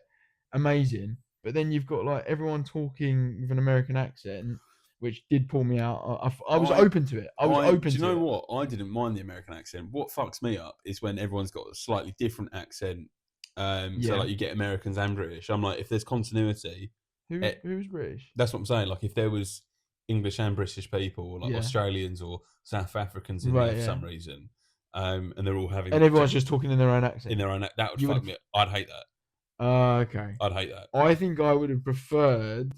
amazing. But then you've got like everyone talking with an American accent, which did pull me out. I was open to it. Do you know what? I didn't mind the American accent. What fucks me up is when everyone's got a slightly different accent. So like you get Americans and British. I'm like, if there's continuity, who's British? That's what I'm saying. Like if there was English and British people, or like Australians or South Africans in there for some reason, and they're all having and everyone's just talking in their own accent. That would fuck me up. I'd hate that. Okay. I'd hate that. I think I would have preferred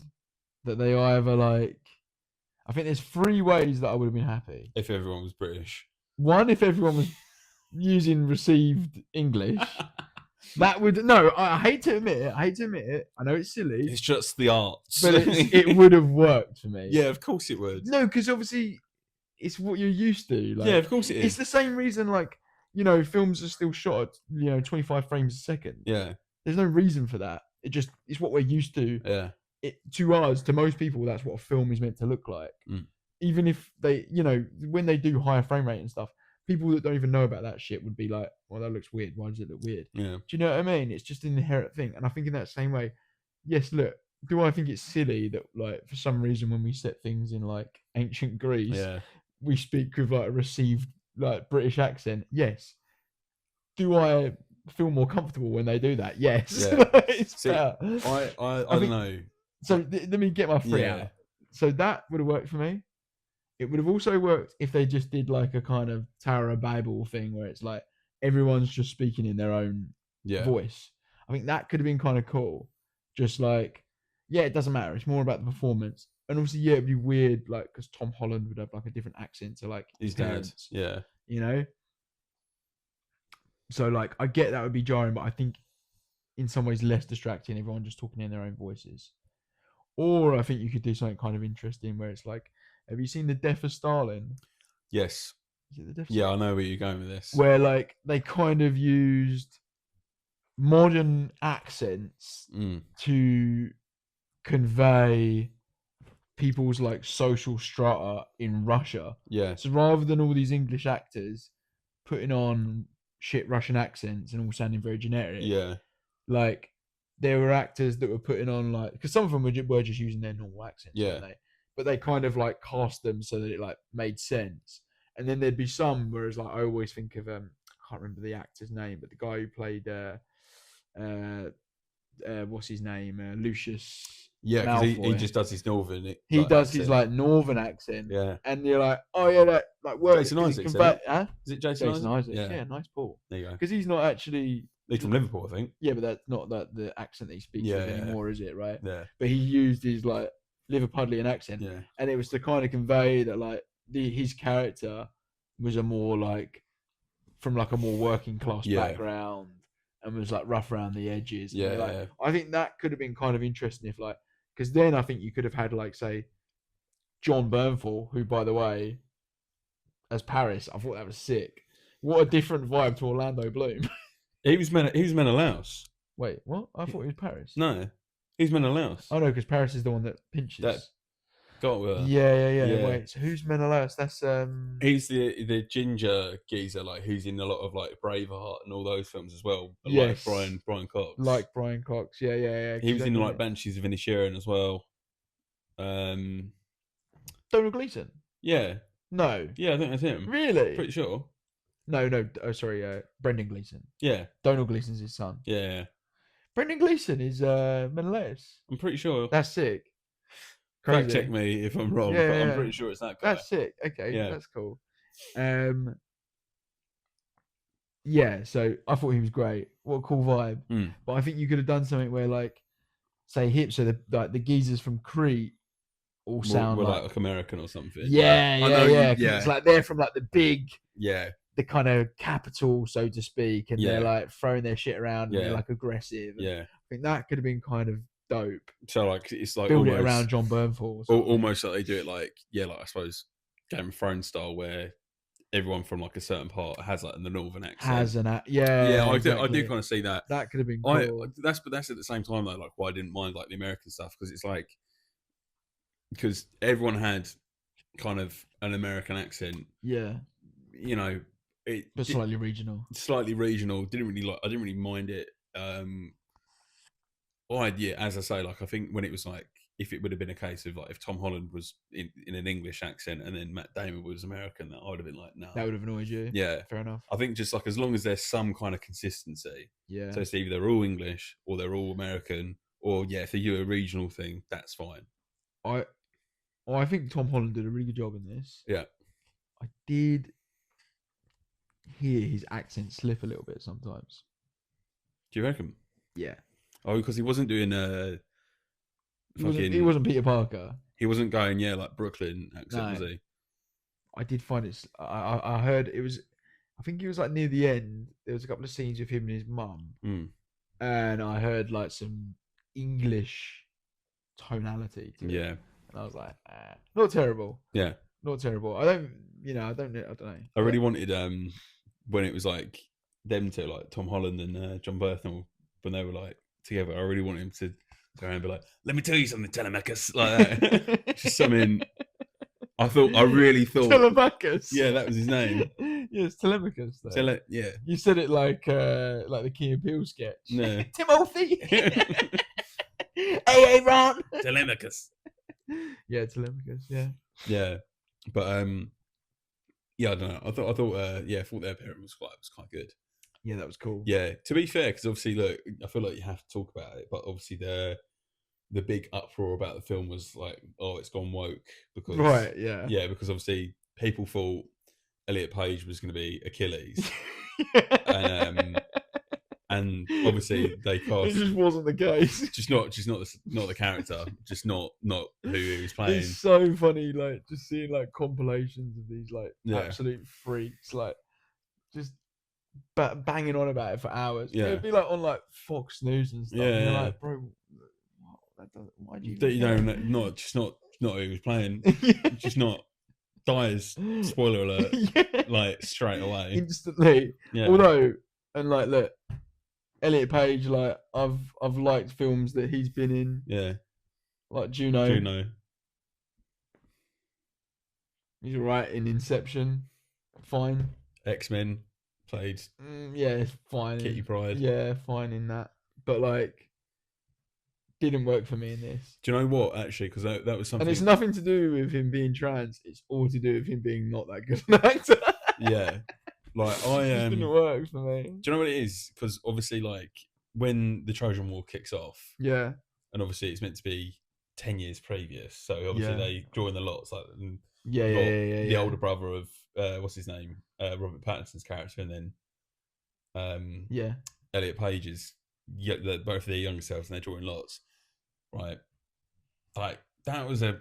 that they either like. I think there's 3 ways that I would have been happy. If everyone was British. 1, if everyone was using received English. That would... No, I hate to admit it. I know it's silly. It's just the arts. But it would have worked for me. Yeah, of course it would. No, because obviously it's what you're used to. Like, yeah, of course it is. It's the same reason, like, you know, films are still shot at 25 frames a second. Yeah. There's no reason for that. It's what we're used to. Yeah. To most people, that's what a film is meant to look like. Even if they, when they do higher frame rate and stuff, people that don't even know about that shit would be like, well, that looks weird. Why does it look weird? Yeah. Do you know what I mean? It's just an inherent thing. And I think in that same way, yes, look, do I think it's silly that, like, for some reason when we set things in, like, ancient Greece, we speak with, like, a received, like, British accent? Yes. Do I feel more comfortable when they do that? Yes. Yeah. It's better. I don't know. So let me get my three out. So that would have worked for me. It would have also worked if they just did like a kind of Tower of Babel thing where it's like everyone's just speaking in their own voice. I think that could have been kind of cool. Just like, it doesn't matter. It's more about the performance. And obviously, it'd be weird, like, because Tom Holland would have like a different accent to like his dad. Yeah. So like, I get that would be jarring, but I think in some ways less distracting. Everyone just talking in their own voices. Or I think you could do something kind of interesting where it's like, have you seen The Death of Stalin? Yes. Is it The Death of Stalin? I know where you're going with this. Where like they kind of used modern accents to convey people's like social strata in Russia. Yeah. So rather than all these English actors putting on shit Russian accents and all sounding very generic. Yeah. Like, there were actors that were putting on like, because some of them were just using their normal accents, but they kind of like cast them so that it like made sense. And then there'd be some, whereas like I always think of I can't remember the actor's name, but the guy who played what's his name, Lucius. Yeah, because he just does his northern. He does his like northern accent. Yeah, and you're like, oh yeah, like work. Jason Isaacs. Huh? Is it Jason Isaacs? Yeah, nice ball. There you go. Because he's not actually. He's from Liverpool, I think. Yeah, but that's not the accent that he speaks with anymore, is it? Right. Yeah. But he used his like Liverpudlian accent, and it was to kind of convey that like his character was a more like from like a more working class background and was like rough around the edges. Yeah, I think that could have been kind of interesting if like, because then I think you could have had like say John Bernthal, who by the way, as Paris, I thought that was sick. What a different vibe to Orlando Bloom. He was Menelaus. Wait, what? I thought he was Paris. No, he's Menelaus. Oh no, because Paris is the one that pinches. Yeah. Wait, so who's Menelaus? That's He's the ginger geezer, like who's in a lot of like Braveheart and all those films as well. Yes. Like Brian Cox. Like Brian Cox, yeah. He was in like Banshees of Inisherin as well. Donald Gleeson. Yeah. No. Yeah, I think that's him. Really? Pretty sure. No. Oh, sorry. Brendan Gleeson. Yeah. Donald Gleeson's his son. Yeah. Brendan Gleeson is Menelaus. I'm pretty sure. That's sick. Crazy. Fact check me if I'm wrong, but I'm pretty sure it's that guy. That's sick. Okay, that's cool. Yeah, so I thought he was great. What a cool vibe. But I think you could have done something where, like, say so the geezers from Crete all sound like American or something. Yeah. It's like they're from like the big, the kind of capital, so to speak, and they're like throwing their shit around and they're like aggressive. I think that could have been kind of dope. So like it's like build it around John Bernthal. Almost like they do it like I suppose Game of Thrones style, where everyone from like a certain part has like the northern accent. I do kind of see that. That could have been cool. That's at the same time though, like why I didn't mind like the American stuff, because it's like because everyone had kind of an American accent. Yeah. You know, but slightly regional. I didn't really mind it. As I say, like I think when it was like, if it would have been a case of like if Tom Holland was in an English accent and then Matt Damon was American, I would have been like, no. That would have annoyed you. Yeah. Fair enough. I think just like as long as there's some kind of consistency. Yeah. So it's either they're all English or they're all American, or if they do a regional thing, that's fine. I think Tom Holland did a really good job in this. Yeah. I did hear his accent slip a little bit sometimes. Do you reckon? Yeah. Oh, because he wasn't doing he wasn't Peter Parker. He wasn't going like Brooklyn accent, was he? I did find it. I heard it was. I think it was like near the end. There was a couple of scenes with him and his mum, and I heard like some English tonality to it. Yeah. And I was like, not terrible. Yeah. Not terrible. I don't know. I really wanted when it was like them two, like Tom Holland and John Bertham, when they were like together, I really wanted him to go around and be like, "Let me tell you something, Telemachus," like that. Just something. I really thought Telemachus. Yeah, that was his name. Yeah, it's Telemachus. Though. Yeah. You said it like the Key and Peele sketch. No. Timothy. Hey, Ron. Telemachus. Yeah, Telemachus. Yeah. Yeah, but yeah, I don't know. I thought their appearance was quite good. Yeah, that was cool. Yeah, to be fair, because obviously, look, I feel like you have to talk about it, but obviously the big uproar about the film was like, oh, it's gone woke because because obviously people thought Elliot Page was going to be Achilles, and obviously they cast. It just wasn't the case. Just not the character. Just not who he was playing. It's so funny, like just seeing like compilations of these like absolute freaks, like just banging on about it for hours. Yeah, it'd be like on like Fox News and stuff. Yeah, and you're like, bro, that doesn't. Why do you? Not who he was playing. Just not. Dies. Spoiler alert. Like straight away, instantly. Yeah. Although, and like, look, Elliot Page, like I've liked films that he's been in. Yeah. Like Juno. He's alright in Inception. Fine. X-Men played. Yeah, fine. Kitty Pryde. Yeah, fine in that. But like, didn't work for me in this. Do you know what? Actually, because that was something. And it's nothing to do with him being trans. It's all to do with him being not that good an actor. Yeah. Like it didn't work for me. Do you know what it is? Because obviously, like when the Trojan War kicks off, and obviously it's meant to be 10 years previous. So obviously they join the lots, like the older brother of what's his name, Robert Pattinson's character, and then Elliot Page's, both of their younger selves, and they're drawing lots, right? Like that was a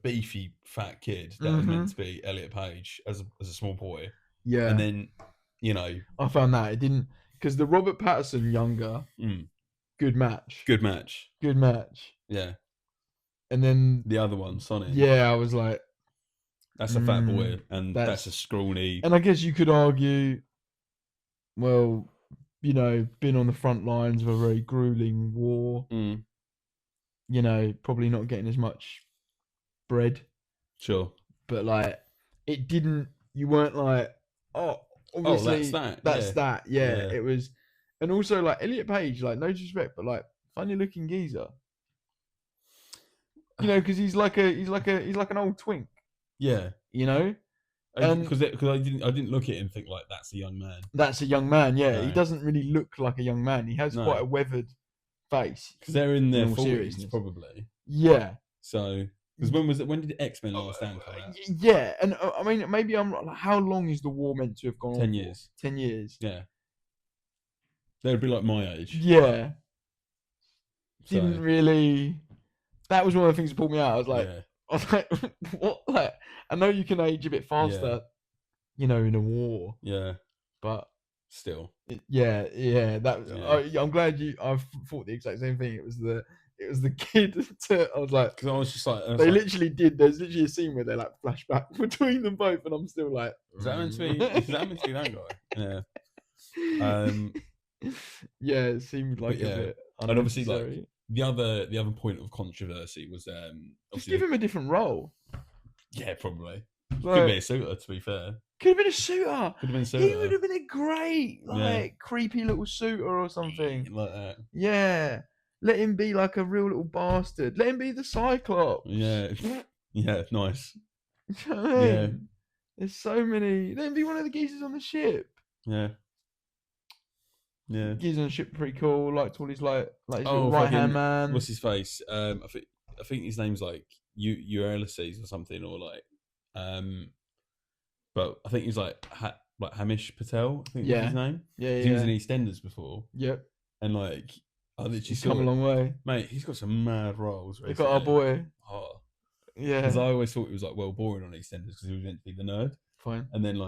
beefy fat kid that was meant to be Elliot Page as a small boy. Yeah. And then, I found that it didn't, because the Robert Pattinson younger, good match. Yeah. And then the other one, Sonny. Yeah, I was like, that's a fat boy, and that's a scrawny. And I guess you could argue, well, been on the front lines of a very grueling war. Probably not getting as much bread. Sure. But like, it didn't. You weren't like, obviously that's that. Yeah, it was. And also like Elliot Page, like no disrespect, but like funny looking geezer. Because he's like an old twink. Yeah. And because I didn't look at him and think like that's a young man. That's a young man. Yeah, no. He doesn't really look like a young man. He has quite a weathered face. Because they're in their 40s probably. Yeah. So. Because when did X-Men Last Stand come out? Yeah, and I mean, maybe I'm like, how long is the war meant to have gone on? 10 years. 10 years. Yeah. They'd be like my age. Yeah. Didn't really. That was one of the things that pulled me out. I was like, what? Like, I know you can age a bit faster, in a war. Yeah. But still. Yeah. I'm glad I thought the exact same thing. It was the kid. I was like, because I was just like, they literally did. There's literally a scene where they like flashback between them both, and I'm still like, is that meant to be? Is that meant to be that guy? Yeah. Yeah, it seemed like a bit. And obviously, like the other point of controversy was just give him a different role. Yeah, probably. Could be a suitor, to be fair. Could have been a suitor. Could have been a suitor. He would have been a great, creepy little suitor or something like that. Yeah. Let him be like a real little bastard. Let him be the Cyclops. Yeah. Yeah, nice. You know what I mean? Yeah. There's so many. Let him be one of the geezers on the ship. Yeah. Yeah. Geezers on the ship pretty cool. Liked all his like his little right hand man. What's his face? I think his name's like Ulysses or something, or like but I think he's like Hamish Patel, I think was his name. Yeah. He was in EastEnders before. Yep. And like he's come a long way, mate. He's got some mad roles. We've got our boy. Oh. Yeah, because I always thought he was like boring on EastEnders because he was meant to be the nerd. Fine. And then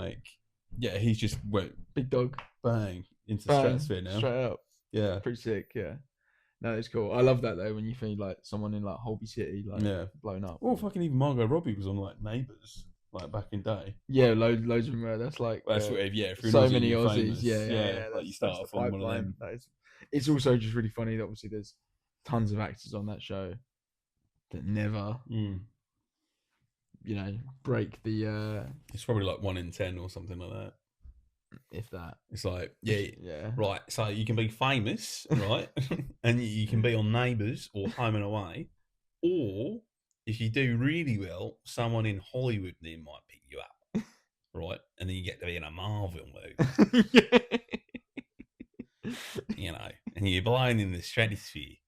he's just went big dog, bang into the stratosphere now. Straight up. Yeah, pretty sick. Yeah, no, it's cool. I love that though when you feel like someone in like Holby City blown up. Well, fucking even Margot Robbie was on like Neighbours. like back in day. Yeah, loads of them were. That's like Well, that's what, if you're so Aussie, many you're Aussies. famous. Yeah. Like you start off on one of them. It's also just really funny that obviously there's tons of actors on that show that never, break the. It's probably like 1 in 10 or something like that. If that. It's like, yeah. Right, so you can be famous, right? And you can be on Neighbours or Home and Away. Or, if you do really well, someone in Hollywood then might pick you up, right? And then you get to be in a Marvel movie. And you're blown in the stratosphere.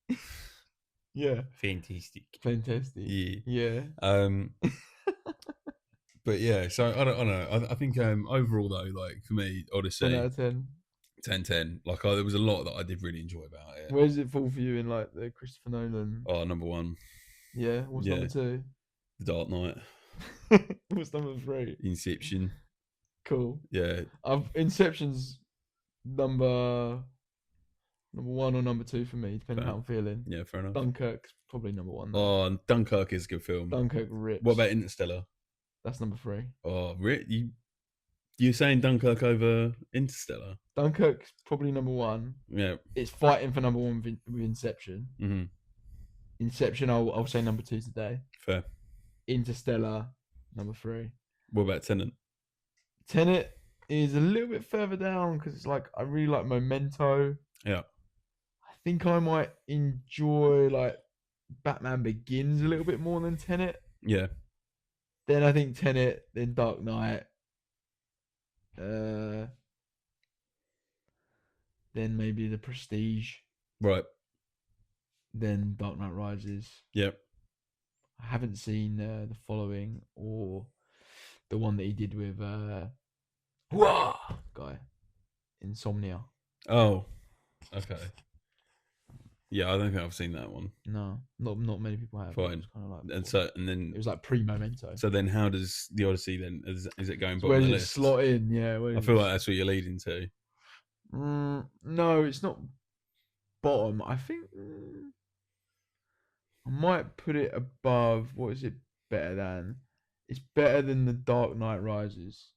Yeah. Fantastic. Yeah. But yeah, so I don't know. I think overall though, like for me, Odyssey 10 out of 10. 10. Like there was a lot that I did really enjoy about it. Where does it fall for you in like the Christopher Nolan? Oh, number 1. Yeah. What's number 2? The Dark Knight. What's number 3? Inception. Cool. Yeah. Inception's number 1 or number 2 for me, depending on how I'm feeling. Yeah, fair enough. Dunkirk's probably number 1. Oh, Dunkirk is a good film. Dunkirk rips. What about Interstellar? That's number 3. Oh, you're saying Dunkirk over Interstellar? Dunkirk's probably number 1. Yeah. It's fighting for number 1 with Inception. Mm-hmm. Inception, I'll say number 2 today. Fair. Interstellar, number 3. What about Tenet? Tenet is a little bit further down because it's like I really like Memento. Yeah. I think I might enjoy like Batman Begins a little bit more than Tenet. Yeah. Then I think Tenet, then Dark Knight. Then maybe The Prestige. Right. Then Dark Knight Rises. Yep. I haven't seen The Following or the one that he did with guy, Insomnia. Oh, okay. Yeah, I don't think I've seen that one. No, not many people have. Fine. Kind of like and then it was like pre-Memento. So then, how does the Odyssey then? Is it going bottom where of the does it list? slot in? Yeah, I feel like that's what you're leading to. No, it's not bottom. I think I might put it above. What is it better than? It's better than The Dark Knight Rises.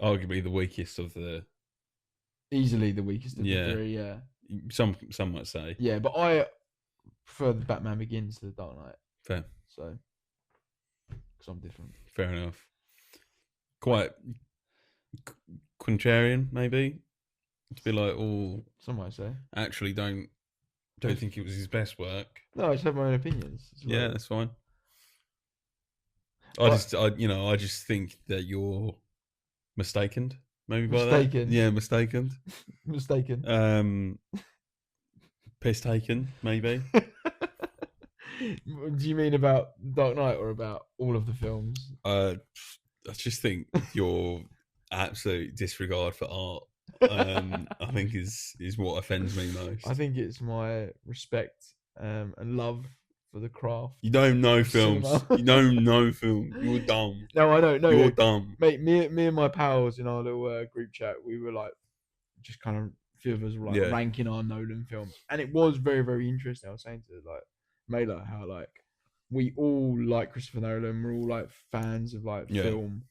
Arguably the weakest of the. Easily the weakest of the 3. Yeah. Some might say. Yeah, but I prefer the Batman Begins to The Dark Knight. Fair. So, because I'm different. Fair enough. Quite contrarian, maybe. To be like, some might say. Actually, don't think it was his best work. No, I just have my own opinions. Yeah, that's fine. I just think that you're mistaken. Maybe by mistaken. That. Yeah, mistaken. Mistaken. Piss taken, maybe. Do you mean about Dark Knight or about all of the films? I just think your absolute disregard for art. I think is what offends me most. I think it's my respect and love for the craft. You don't know films. You don't know film. You're dumb. No, I don't know. You're dumb. Mate, me and my pals in our little group chat, we were like, just kind of, a few of us were like ranking our Nolan films. And it was very, very interesting. I was saying to like Mela how like we all like Christopher Nolan. We're all like fans of like film.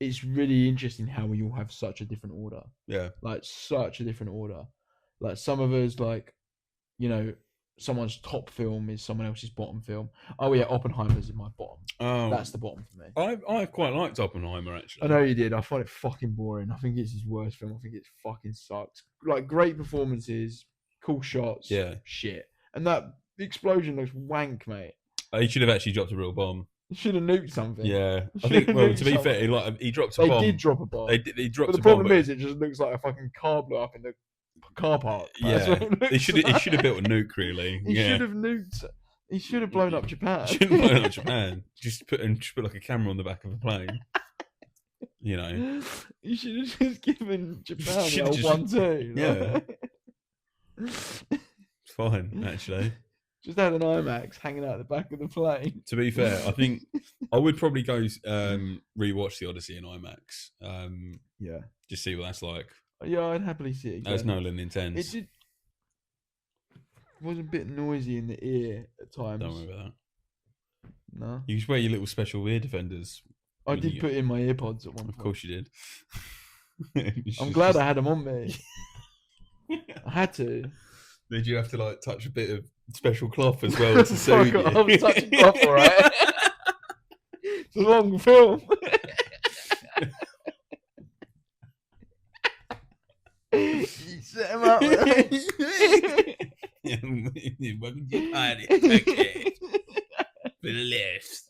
It's really interesting how we all have such a different order. Yeah. Like such a different order. Like some of us like, someone's top film is someone else's bottom film. Oh yeah, Oppenheimer's in my bottom. Oh, that's the bottom for me. I quite liked Oppenheimer actually. I know you did. I find it fucking boring. I think it's his worst film. I think it fucking sucks. Like great performances, cool shots. Yeah. Shit. And that explosion looks wank, mate. He should have actually dropped a real bomb. He should have nuked something. Yeah. I think. Well, to be fair, he dropped a bomb. They did drop a bomb. They dropped. But the problem is, it just looks like a fucking car blew up in the car park. Yeah, he should have built a nuke. Really, he should have nuked. He should have blown up Japan. Just put like a camera on the back of a plane. You should have just given Japan the old 1-2. Yeah, it's fine actually. Just had an IMAX hanging out the back of the plane. To be fair, I think I would probably go rewatch the Odyssey in IMAX. Yeah, just see what that's like. Yeah, I'd happily see it again. That's Nolan intense. It was a bit noisy in the ear at times. Don't worry about No. You just wear your little special ear defenders. I did put in my earpods at one point. Of course you did. I'm glad I had them on me. I had to. Did you have to like touch a bit of special cloth as well to soothe you? I was touching cloth, alright. It's a long film. You set him up. Welcome to your party. Okay. For the left.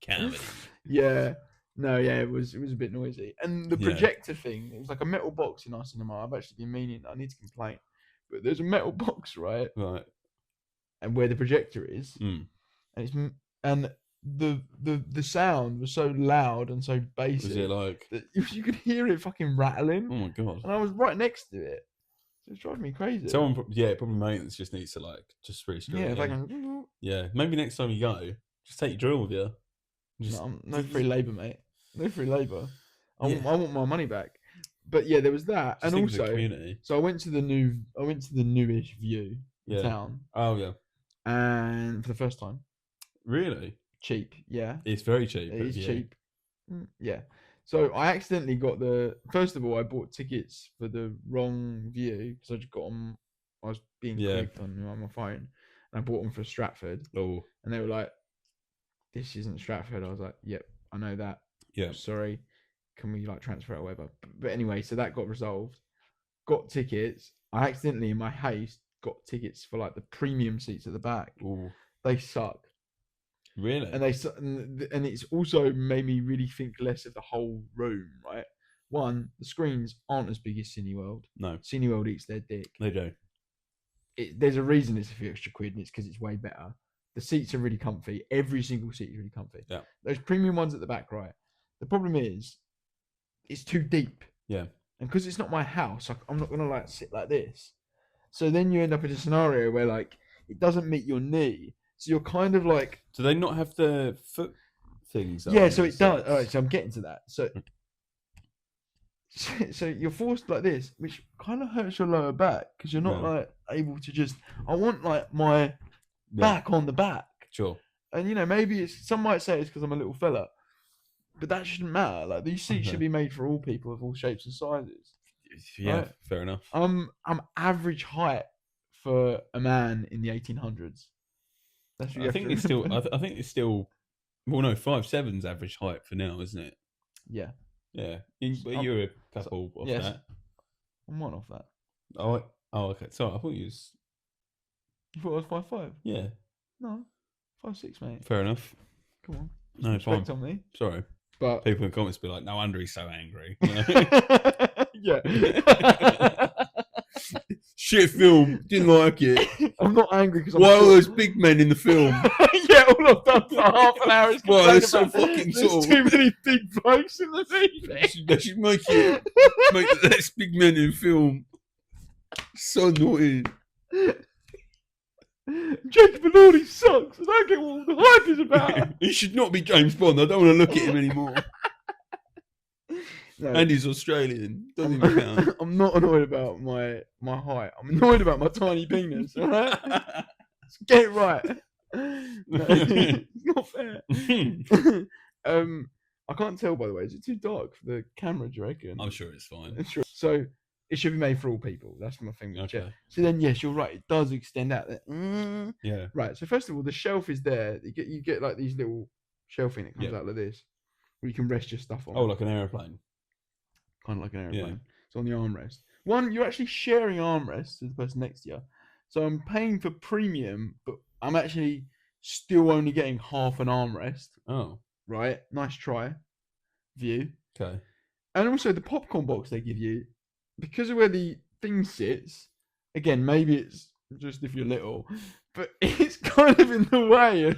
Comedy. Yeah. No, yeah, it was a bit noisy. And the projector thing, it was like a metal box in our cinema. I've actually been meaning, I need to complain. But there's a metal box, right? Right. And where the projector is. And the sound was so loud and so basic. Was it like that you could hear it fucking rattling? Oh my god! And I was right next to it. So it's driving me crazy. Someone, probably maintenance just needs to like just rescrew it. Yeah, maybe next time you go, just take your drill with you. No free labour, mate. No free labour. I want my money back. But yeah, there was that, and also, so I went to the newish View in town. Oh yeah, and for the first time. Really? Cheap, yeah. It's very cheap. It is cheap. Yeah. So I accidentally got first of all, I bought tickets for the wrong View because I just got them. I was being quick on my phone, and I bought them for Stratford. Oh. And they were like, "This isn't Stratford." I was like, "Yep, I know that. Yeah. Sorry, can we like transfer it or whatever?" But anyway, so that got resolved. Got tickets. I accidentally, in my haste, got tickets for like the premium seats at the back. Ooh. They suck. Really? And it's also made me really think less of the whole room, right? One, the screens aren't as big as Cineworld. No. Cineworld eats their dick. They do. There's a reason it's a few extra quid, and it's because it's way better. The seats are really comfy. Every single seat is really comfy. Yeah. Those premium ones at the back, right? The problem is, it's too deep. Yeah. And because it's not my house, I'm not gonna like sit like this. So then you end up in a scenario where like it doesn't meet your knee. So you're kind of like... Do they not have the foot things? Yeah, so it does. All right, so I'm getting to that. So you're forced like this, which kind of hurts your lower back because you're not like able to just... I want like my back on the back. Sure. And maybe some might say it's because I'm a little fella, but that shouldn't matter. Like these seats should be made for all people of all shapes and sizes. Yeah, right? Fair enough. I'm average height for a man in the 1800s. I think it's still. Well, no, 5'7's average height for now, isn't it? Yeah. Yeah. But you're a couple off that. I'm one off that. Oh, okay. Sorry, I thought you was. You thought I was 5'5"? Yeah. No, 5'6", mate. Fair enough. Come on. No, fine. On me. Sorry. But people in the comments be like, "No wonder he's so angry." Yeah. Shit film. Didn't like it. I'm not angry because why are those big men in the film? Yeah, all I've done for half an hour is why they're so fucking tall. There's too many big blokes in the movie. They should make the next big men in film. So naughty. Jacob Elordi sucks. I don't get what the hype is about. He should not be James Bond. I don't want to look at him anymore. No. And he's Australian. Doesn't even count. I'm not annoyed about my height. I'm annoyed about my tiny penis. All right, let's get it right. No, it's not fair. I can't tell, by the way. Is it too dark for the camera? Do you reckon? I'm sure it's fine. Sure. So it should be made for all people. That's my thing. Okay. So then, yes, you're right. It does extend out. Yeah. Right. So first of all, the shelf is there. You get like these little shelving that comes out like this, where you can rest your stuff on. Oh, like an aeroplane. Kind of like an aeroplane. Yeah. It's on the armrest. One, you're actually sharing armrests with the person next to you. So I'm paying for premium, but I'm actually still only getting half an armrest. Oh. Right. Nice try. View. Okay. And also the popcorn box they give you, because of where the thing sits, again, maybe it's just if you're little, but it's kind of in the way.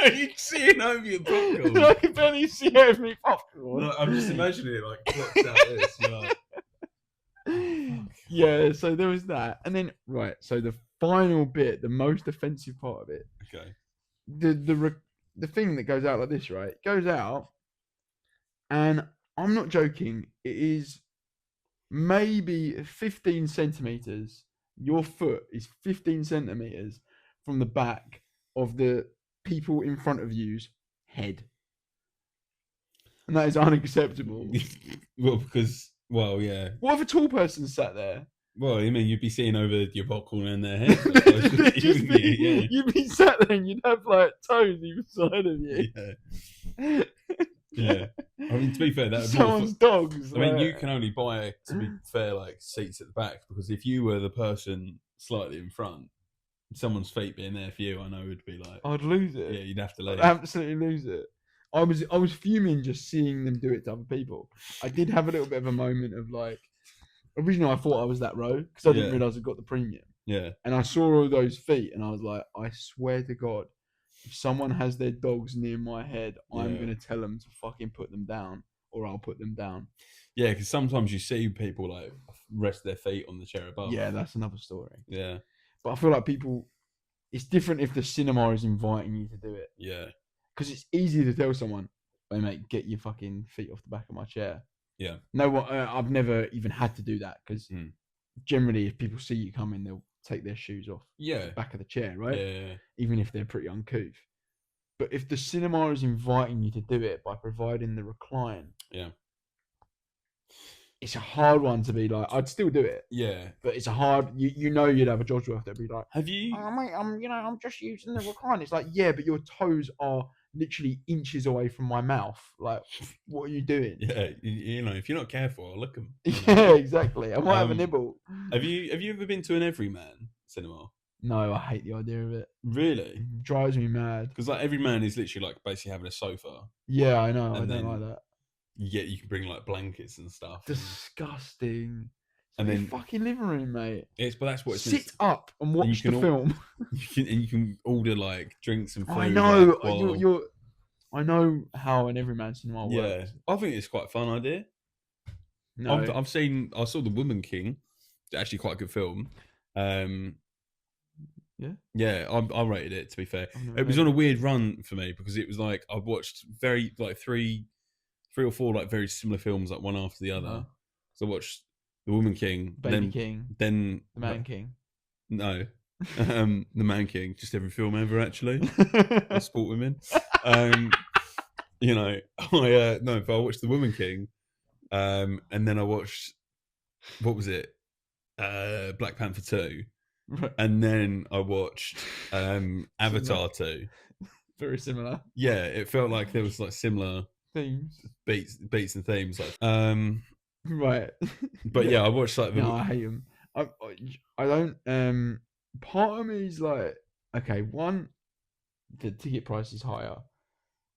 You can see it over your popcorn. I can barely see over my popcorn. No, I'm just imagining it like clocks out this. You're like, yeah, so there was that. And then, right, so the final bit, the most offensive part of it. Okay. The thing that goes out like this, right? It goes out, and I'm not joking, it is maybe 15 centimeters. Your foot is 15 centimeters from the back of the people in front of you's head. And that is unacceptable. Well, because, yeah. What if a tall person sat there? Well, I mean, you'd be seeing over your popcorn and their head. You'd be sat there and you'd have like toes either side of you. Yeah. Yeah. I mean, to be fair, that would someone's dogs. I mean, you can only buy, to be fair, like seats at the back, because if you were the person slightly in front, someone's feet being there for you, I know would be like, I'd lose it. Yeah, you'd have to leave. I'd absolutely lose it. I was fuming just seeing them do it to other people. I did have a little bit of a moment of like, originally I thought I was that row because I didn't realise I got the premium. Yeah. And I saw all those feet and I was like, I swear to God, if someone has their dogs near my head, I'm going to tell them to fucking put them down, or I'll put them down. Yeah, because sometimes you see people like rest their feet on the chair above. Yeah, that's another story. Yeah. But I feel like people, it's different if the cinema is inviting you to do it. Yeah. Because it's easy to tell someone, hey mate, get your fucking feet off the back of my chair. Yeah. No, I've never even had to do that because generally if people see you coming, they'll take their shoes off the back of the chair, right? Yeah. Even if they're pretty uncouth. But if the cinema is inviting you to do it by providing the recline, it's a hard one to be like, I'd still do it. Yeah. But it's a hard, you'd have a Jodsworth that'd be like, have you? Oh mate, I'm just using the recline. It's like, yeah, but your toes are literally inches away from my mouth. Like, what are you doing? Yeah, if you're not careful, I'll lick them. Yeah, exactly. I might have a nibble. Have you ever been to an Everyman cinema? No, I hate the idea of it. Really? It drives me mad. Because like Everyman is literally like basically having a sofa. Yeah, I know. I don't like that. You can bring like blankets and stuff. Disgusting. And then fucking living room, mate. But that's what it's sit up and watch the film. You can order like drinks and food. I know. Like, I know how an Everyman cinema works. I think it's quite a fun idea. No, I saw The Woman King. It's actually quite a good film. Yeah, I rated it, to be fair. It was on a weird run for me because it was like I watched three or four like very similar films, like one after the other. So I watched The Woman King, King, then The Man King. No, The Man King. Just every film ever, actually. I support women. But I watched The Woman King, and then I watched, what was it? Black Panther 2. Right. And then I watched Avatar 2. Very similar. Yeah, it felt like there was like similar themes, beats and themes. Like, right. But I watched like. I hate them. I don't. Part of me is like, okay, one, the ticket price is higher,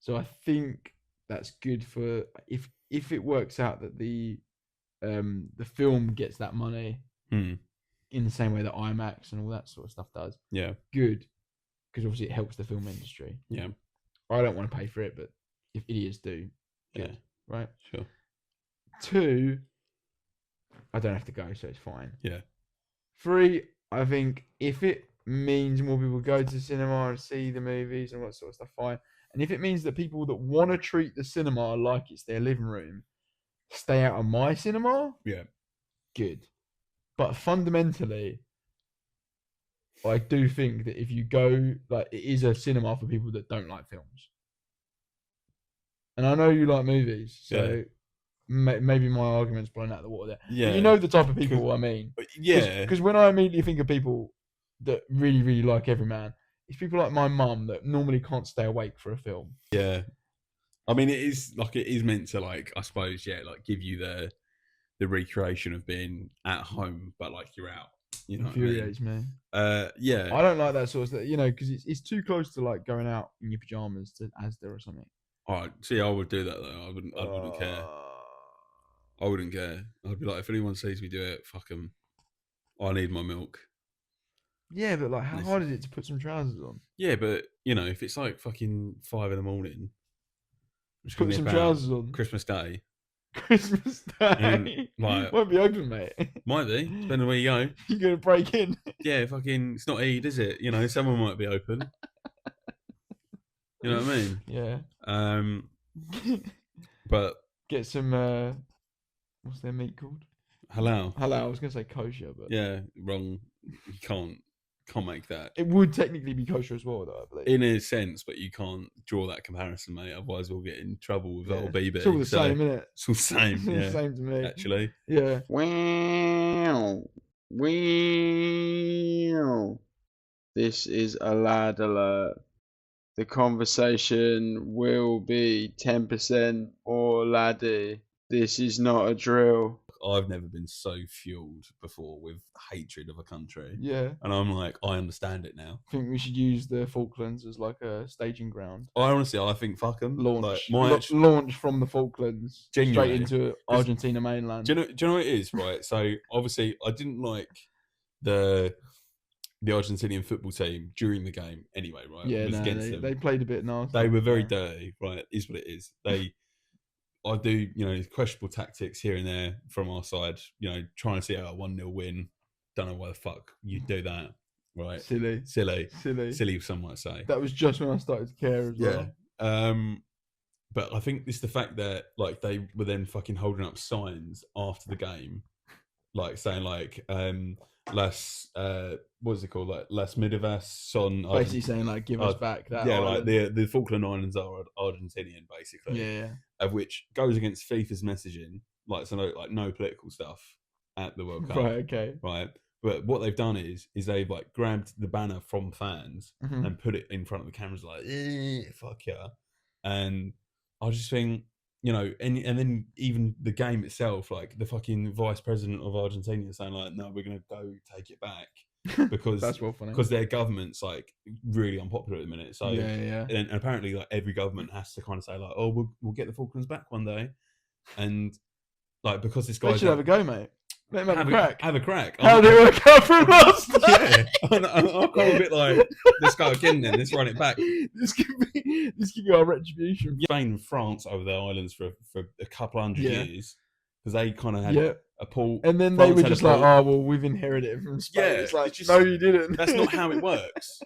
so I think that's good for if it works out that the film gets that money. In the same way that IMAX and all that sort of stuff does. Yeah. Good. Because obviously it helps the film industry. Yeah. I don't want to pay for it, but if idiots do, good. Yeah. Right? Sure. 2, I don't have to go, so it's fine. Yeah. 3, I think if it means more people go to the cinema and see the movies and all that sort of stuff, fine. And if it means that people that want to treat the cinema like it's their living room stay out of my cinema, good. But fundamentally, I do think that if you go, like, it is a cinema for people that don't like films. And I know you like movies, so maybe my argument's blown out of the water there. Yeah. But you know the type of people I mean. Yeah. Because when I immediately think of people that really, really like Everyman, it's people like my mum that normally can't stay awake for a film. Yeah. I mean, it is meant to, like, I suppose, like, give you the recreation of being at home, but like you're out. You know, infuriates me. Yeah, I don't like that sort of stuff. Because it's too close to like going out in your pajamas to Asda or something. Oh, see, I would do that though. I wouldn't care. I wouldn't care. I'd be like, if anyone sees me do it, fuck them. I need my milk. Yeah, but like, how hard is it to put some trousers on? Yeah, but if it's like fucking 5 a.m, just put some trousers on. Christmas Day. Christmas Day. Like, won't be open, mate. Might be, depending on where you go. You're gonna break in. Yeah, fucking, it's not Eid, is it? Someone might be open. You know what I mean? Yeah. But get some. What's their meat called? Halal. I was gonna say kosher, but yeah, wrong. You can't Can't make that. It would technically be kosher as well, though, I believe. In a sense, but you can't draw that comparison, mate. Otherwise, we'll get in trouble with old BB. It's all the same, isn't it? It's all the same. It's all the same to me. Actually. Yeah. Wow. This is a lad alert. The conversation will be 10% more laddie. This is not a drill. I've never been so fueled before with hatred of a country. Yeah. And I'm like, I understand it now. I think we should use the Falklands as like a staging ground. I think fuck them. Launch. Like, launch from the Falklands genuinely, straight into Argentina mainland. Do you know what it is, right? So obviously I didn't like the Argentinian football team during the game anyway, right? Yeah, they played a bit nasty. They were very dirty, right? Is what it is. I do, questionable tactics here and there from our side, trying to see out a 1-0 win. Don't know why the fuck you do that, right? Silly, some might say. That was just when I started to care as well. But I think it's the fact that like they were then fucking holding up signs after the game, like saying like what's it called, like Las Midivas son, basically saying like give us back that island. Like the Falkland Islands are Argentinian basically, of which goes against FIFA's messaging, like so no political stuff at the World Cup, right. But what they've done is they've like grabbed the banner from fans and put it in front of the cameras like fuck yeah. And I just think, and then even the game itself, like the fucking vice president of Argentina saying like, no, we're going to go take it back because that's well funny. Because their government's like really unpopular at the minute. So and apparently like every government has to kind of say like, oh, we'll get the Falklands back one day. And like, because this guy should have a go, mate. Let him have a crack. Have a crack. How did it work out for him last time? I'll go a bit like, let's go again then. Let's run it back. This could be our retribution. Spain and France over their islands for a couple hundred years because they kind of had a pool. And then France they were just like, oh, well, we've inherited it from Spain. It's like, no, you didn't. That's not how it works.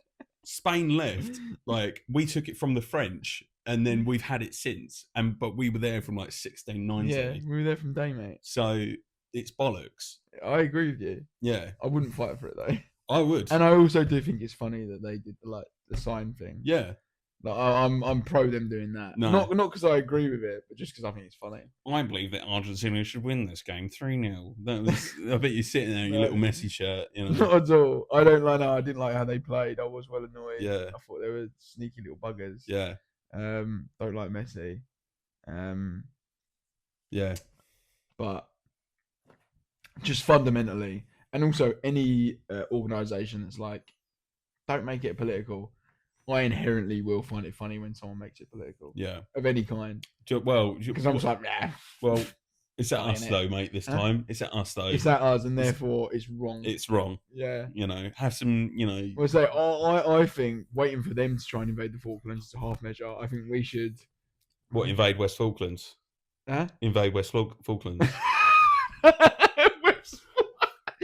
Spain left. Like, we took it from the French and then we've had it since. But we were there from like 1690. Yeah, we were there from day, mate. So it's bollocks. I agree with you. Yeah. I wouldn't fight for it though. I would. And I also do think it's funny that they did the sign thing. Yeah. Like, I'm pro them doing that. No. Not because I agree with it, but just because I think it's funny. I believe that Argentina should win this game 3-0. I bet you're sitting there in your little Messi shirt. Not at all. I don't like. No, I didn't like how they played. I was well annoyed. Yeah. I thought they were sneaky little buggers. Yeah. Don't like Messi. Yeah. But just fundamentally, and also any organisation that's like, don't make it political. I inherently will find it funny when someone makes it political. Yeah. Of any kind. Well, because I'm just like, well, it's at us though, mate. This time, it's at us though. It's at us, and therefore it's wrong. It's wrong. Yeah. Have some. Well, say I think waiting for them to try and invade the Falklands is a half measure. I think we should. What, invade West Falklands? Huh? Invade West Falklands.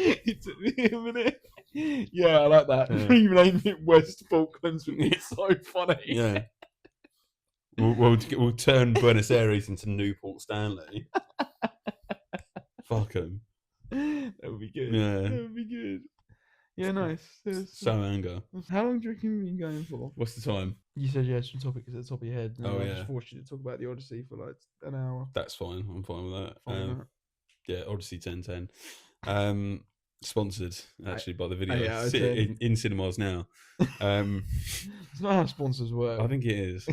It took me a minute. Yeah, I like that. Yeah. Rename it West Falklands would be so funny. Yeah. We'll turn Buenos Aires into Newport Stanley. Fuck them. That would be good. Yeah. That would be good. Yeah, nice. So anger. How long do you reckon we've been going for? What's the time? You said yes, some topic is at the top of your head. Oh, I yeah. just forced you to talk about the Odyssey for like an hour. That's fine. I'm fine with that. Fine with that. Yeah, Odyssey 1010. Sponsored actually by the video. In cinemas now. It's not how sponsors work. I think it is.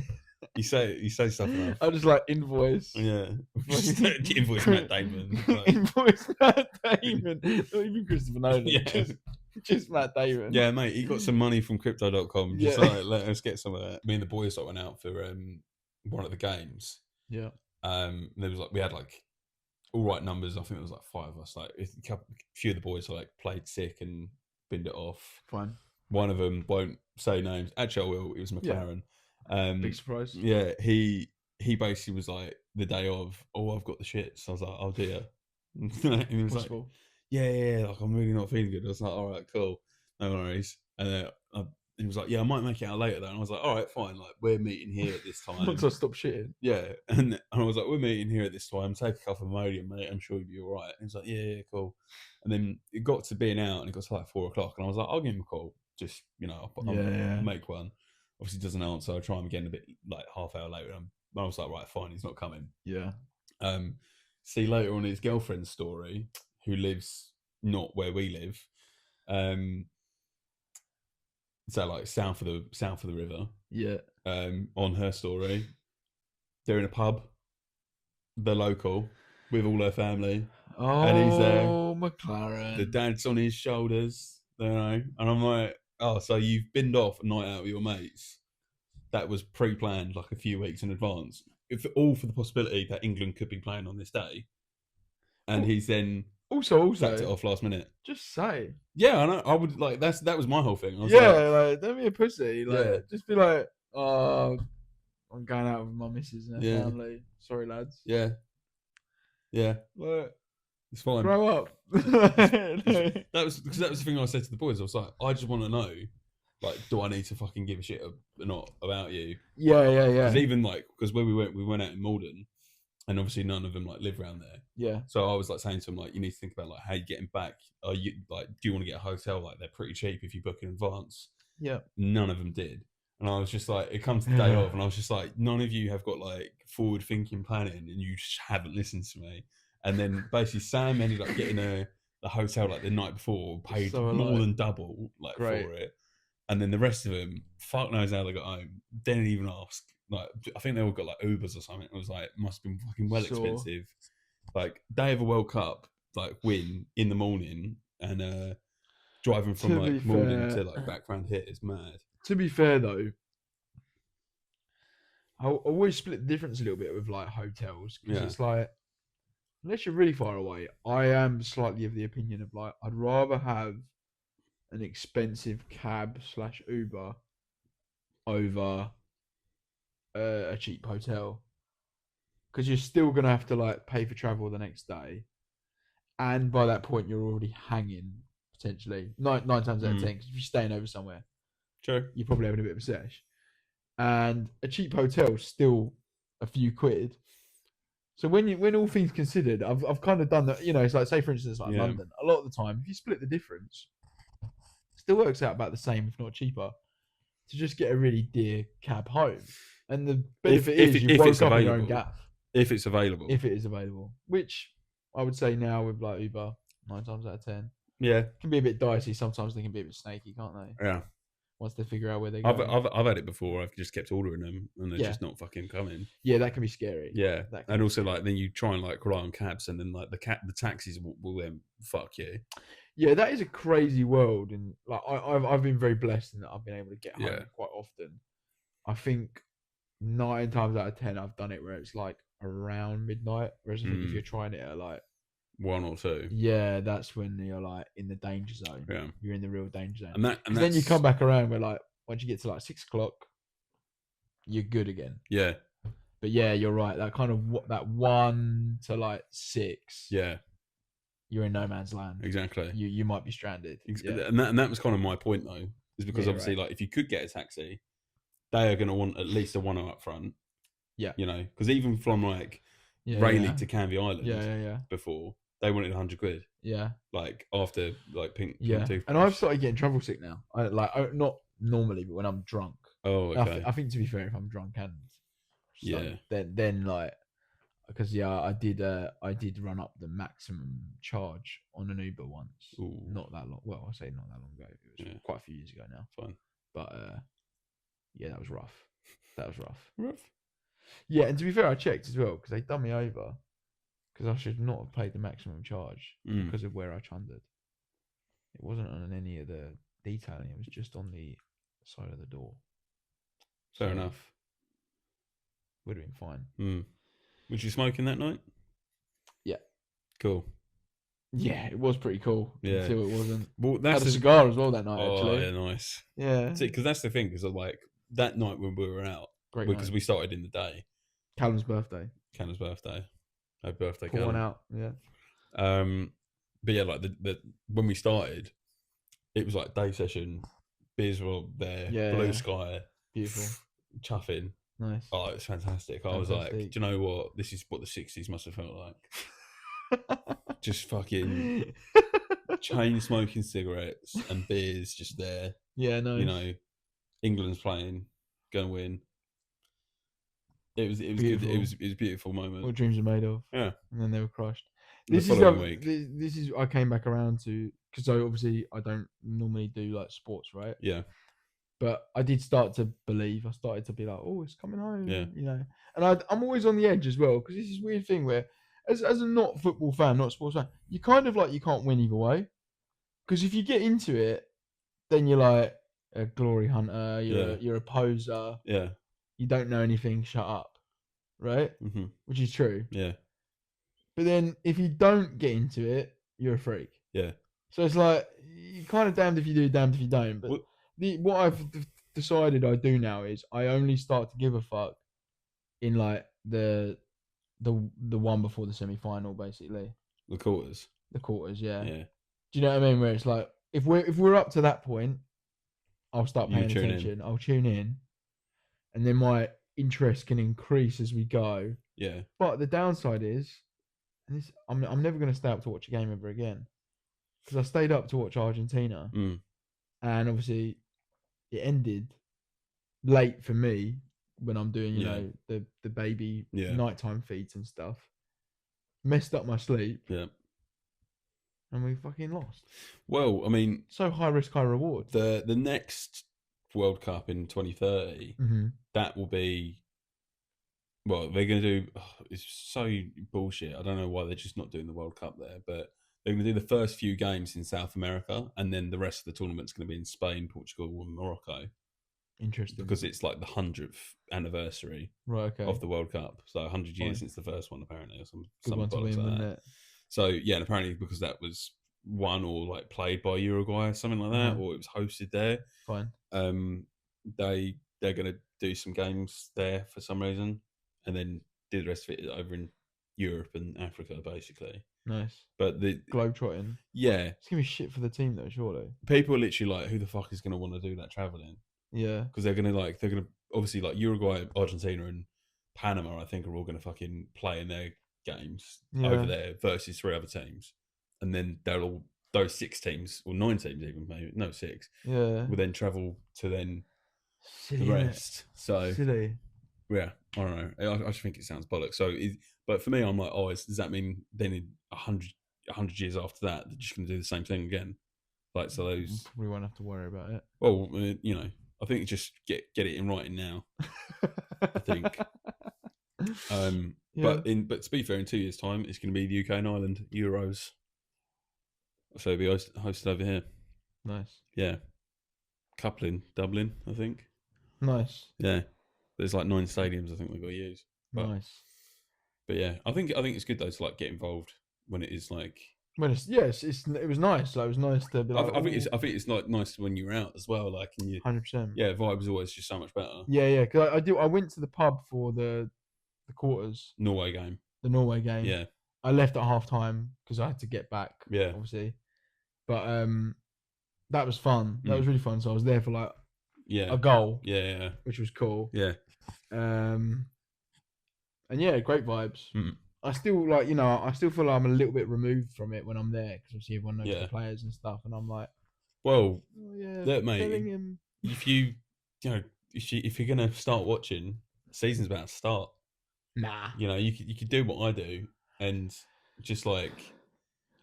You say stuff enough. I just like invoice. Yeah. Invoice Matt Damon. Invoice Matt Damon. Not even Christopher Nolan. Yeah. Just Matt Damon. Yeah, mate, he got some money from crypto.com. Just like, let us get some of that. Me and the boys went out for one of the games. Yeah. There was we had like all right numbers. I think there was like 5 of us. Like a few of the boys like played sick and binned it off. Fine. One of them won't say names. Actually, I will. It was McLaren. Big surprise. Yeah, he basically was like the day of, I've got the shits. I was like, oh dear. And he was Possible. like, yeah, like I'm really not feeling good. I was like, all right, cool, no worries. And he was like, yeah, I might make it out later though. And I was like, all right, fine. Like we're meeting here at this time. Once I stop shitting. Yeah, and I was like, we're meeting here at this time. Take a couple of Imodium, mate. I'm sure you'll be all right. And he was like, yeah, cool. And then it got to being out, and it got to like 4 o'clock, and I was like, I'll give him a call. just, I'll Yeah. make one. Obviously doesn't answer. I try him again a bit like half hour later. And I was like, right, fine, he's not coming. Yeah. See later on his girlfriend's story, who lives not where we live. So like south of the river. Yeah. On her story, they're in a pub, the local, with all her family. Oh, and he's there. McLaren. The dad's on his shoulders, and I'm like, oh, so you've binned off a night out with your mates. That was pre-planned like a few weeks in advance. All for the possibility that England could be playing on this day. And he's then also sacked it off last minute. Just say. Yeah, I know. I would like that was my whole thing. I was like, don't be a pussy. Like, just be like, oh, I'm going out with my missus and her family. Sorry, lads. Yeah. Like, it's fine. Grow up. that was the thing I said to the boys. I was like, I just want to know, like, do I need to fucking give a shit or not about you? Yeah. Because even because where we went out in Malden, and obviously none of them like live around there. Yeah. So I was like saying to them, like, you need to think about like how you're getting back. Are you like, do you want to get a hotel? Like, they're pretty cheap if you book in advance. Yeah. None of them did. And I was just like, it comes to the day of, and I was just like, none of you have got like forward thinking planning, and you just haven't listened to me. And then basically Sam ended up getting the hotel like the night before, paid more than double like for it. And then the rest of them, fuck knows how they got home. Didn't even ask. Like, I think they all got like Ubers or something. It was like, must have been fucking expensive. Like, day of a World Cup, like, win in the morning, and driving from like Malden to like back round here is mad. To be fair though, I always split the difference a little bit with like hotels, because it's like, unless you're really far away, I am slightly of the opinion of like, I'd rather have an expensive cab / Uber over a cheap hotel, because you're still gonna have to like pay for travel the next day, and by that point you're already hanging potentially nine times out of 10, because if you're staying over somewhere, sure, you're probably having a bit of a sesh, and a cheap hotel's still a few quid. So when all things considered, I've kind of done that. It's like, say for instance, like London. A lot of the time, if you split the difference, it still works out about the same, if not cheaper, to just get a really dear cab home. And the benefit is you woke up in your own gaff. If it's available. If it is available, which I would say now with like Uber, 9 times out of 10, can be a bit dicey. Sometimes they can be a bit snaky, can't they? Yeah. Once they figure out where they're going. I've had it before. I've just kept ordering them, and they're just not fucking coming. Yeah, that can be scary. Yeah, and also like then you try and like rely on cabs, and then like the taxis will then fuck you. Yeah, that is a crazy world, and like I've been very blessed in that I've been able to get home quite often. I think 9 times out of 10 I've done it where it's like around midnight. Whereas I think if you're trying it at like 1 or 2, that's when you're like in the danger zone. Yeah, you're in the real danger zone. And then you come back around where like once you get to like 6 o'clock, you're good again. Yeah. But yeah, you're right. That kind of that 1 to like 6. Yeah. You're in no man's land. Exactly. You might be stranded. And that was kind of my point though, is because obviously like if you could get a taxi, they are going to want at least a 1 up front. Yeah. Because even from like Rayleigh to Canvey Island, before they wanted 100 quid. Yeah. Like after like pink. And I've started getting travel sick now. Not normally, but when I'm drunk. Oh, okay. I think to be fair, if I'm drunk and then like, because I did run up the maximum charge on an Uber once. Ooh. Not that long. Well, I say not that long ago. It was quite a few years ago now. Fine. But that was rough. Rough. Yeah, and to be fair, I checked as well because they done me over, because I should not have paid the maximum charge because of where I trundled. It wasn't on any of the detailing; it was just on the side of the door. Fair enough. Would have been fine. Was you smoking that night? Yeah. Cool. Yeah, it was pretty cool. Yeah. Until it wasn't. Well, that's had a cigar as well that night. Actually. Yeah, nice. Yeah. See, because that's the thing, because like that night when we were out, because we started in the day. Callum's birthday. Happy birthday, Pour Callum. one out. Yeah. But yeah, like the when we started, it was like day session. Beers were there. Yeah. Blue sky. Beautiful. Chuffing. Nice. Oh, it was fantastic. I was like, do you know what? This is what the 60s must have felt like. Just fucking chain smoking cigarettes and beers just there. Yeah, nice. You know, England's playing, going to win. It was Beautiful. good. It was a beautiful moment. What dreams are made of. Yeah. And then they were crushed. The This following week. This is I came back around to, because obviously I don't normally do like sports, right? Yeah. But I did start to believe. I started to be like, oh, it's coming home. Yeah. You know, and I'm always on the edge as well, because this is weird thing where, as a not football fan, not sports fan, you kind of like, you can't win either way. Because if you get into it, then you're like a glory hunter. You're a poser. Yeah. You don't know anything. Shut up. Right? Mm-hmm. Which is true. Yeah. But then if you don't get into it, you're a freak. Yeah. So it's like, you're kind of damned if you do, damned if you don't. But what I've decided I do now is I only start to give a fuck in like the one before the semi-final, basically. The quarters. The quarters, yeah. Yeah. Do you know what I mean? Where it's like, if we're up to that point, I'll start paying attention. I'll tune in, and then my interest can increase as we go. Yeah. But the downside is, and this, I'm never going to stay up to watch a game ever again, because I stayed up to watch Argentina, and obviously it ended late for me when I'm doing, you know, the baby nighttime feeds and stuff. Messed up my sleep. Yeah. And we fucking lost. Well, I mean, so high risk, high reward. The next World Cup in 2030, that will be. Well, they're going to do. It's so bullshit. I don't know why they're just not doing the World Cup there, but they're going to do the first few games in South America, and then the rest of the tournament's going to be in Spain, Portugal, and Morocco. Interesting. Because it's like the 100th anniversary of the World Cup. So 100 years since the first one, apparently, or some bollocks like that. So, yeah, and apparently because that was won or like played by Uruguay or something like that, or it was hosted there. Fine. They're going to do some games there for some reason, and then do the rest of it over in Europe and Africa, basically. Nice. But the globetrotting. Yeah. It's going to be shit for the team, though, surely. People are literally like, who the fuck is going to want to do that travelling? Yeah. Because they're going to obviously, like, Uruguay, Argentina, and Panama, I think, are all going to fucking play in their games over there versus 3 other teams. And then those 6 teams, or 9 teams even, maybe, no, 6, will then travel to then the rest. So, silly. Yeah, I don't know. I just think it sounds bollocks. So, but for me, I'm like, does that mean then in 100 years after that, they're just going to do the same thing again? Like, so those... We won't have to worry about it. Well, you know, I think just get it in writing now. I think. But to be fair, in 2 years' time, it's going to be the UK and Ireland Euros. So it'll be hosted over here. Nice. Yeah. Couple in Dublin, I think. Nice. Yeah. There's like 9 stadiums I think we've got to use. Nice. But yeah, I think it's good though to like get involved when it is like. When it was nice. Like, it was nice to be like. I think it's like nice when you're out as well. Like, and you 100%. Yeah, vibe is always just so much better. Yeah. Because I went to the pub for the quarters. Norway game. The Norway game. Yeah. I left at half time because I had to get back. Yeah. Obviously, but that was fun. That was really fun. So I was there for like. Yeah. A goal. Yeah. Which was cool. Yeah. And yeah, great vibes. Mm. I still like, I still feel like I'm a little bit removed from it when I'm there, because obviously everyone knows the players and stuff, and I'm like, well, look, mate, if if you're gonna start watching, the season's about to start. Nah, you could do what I do and just like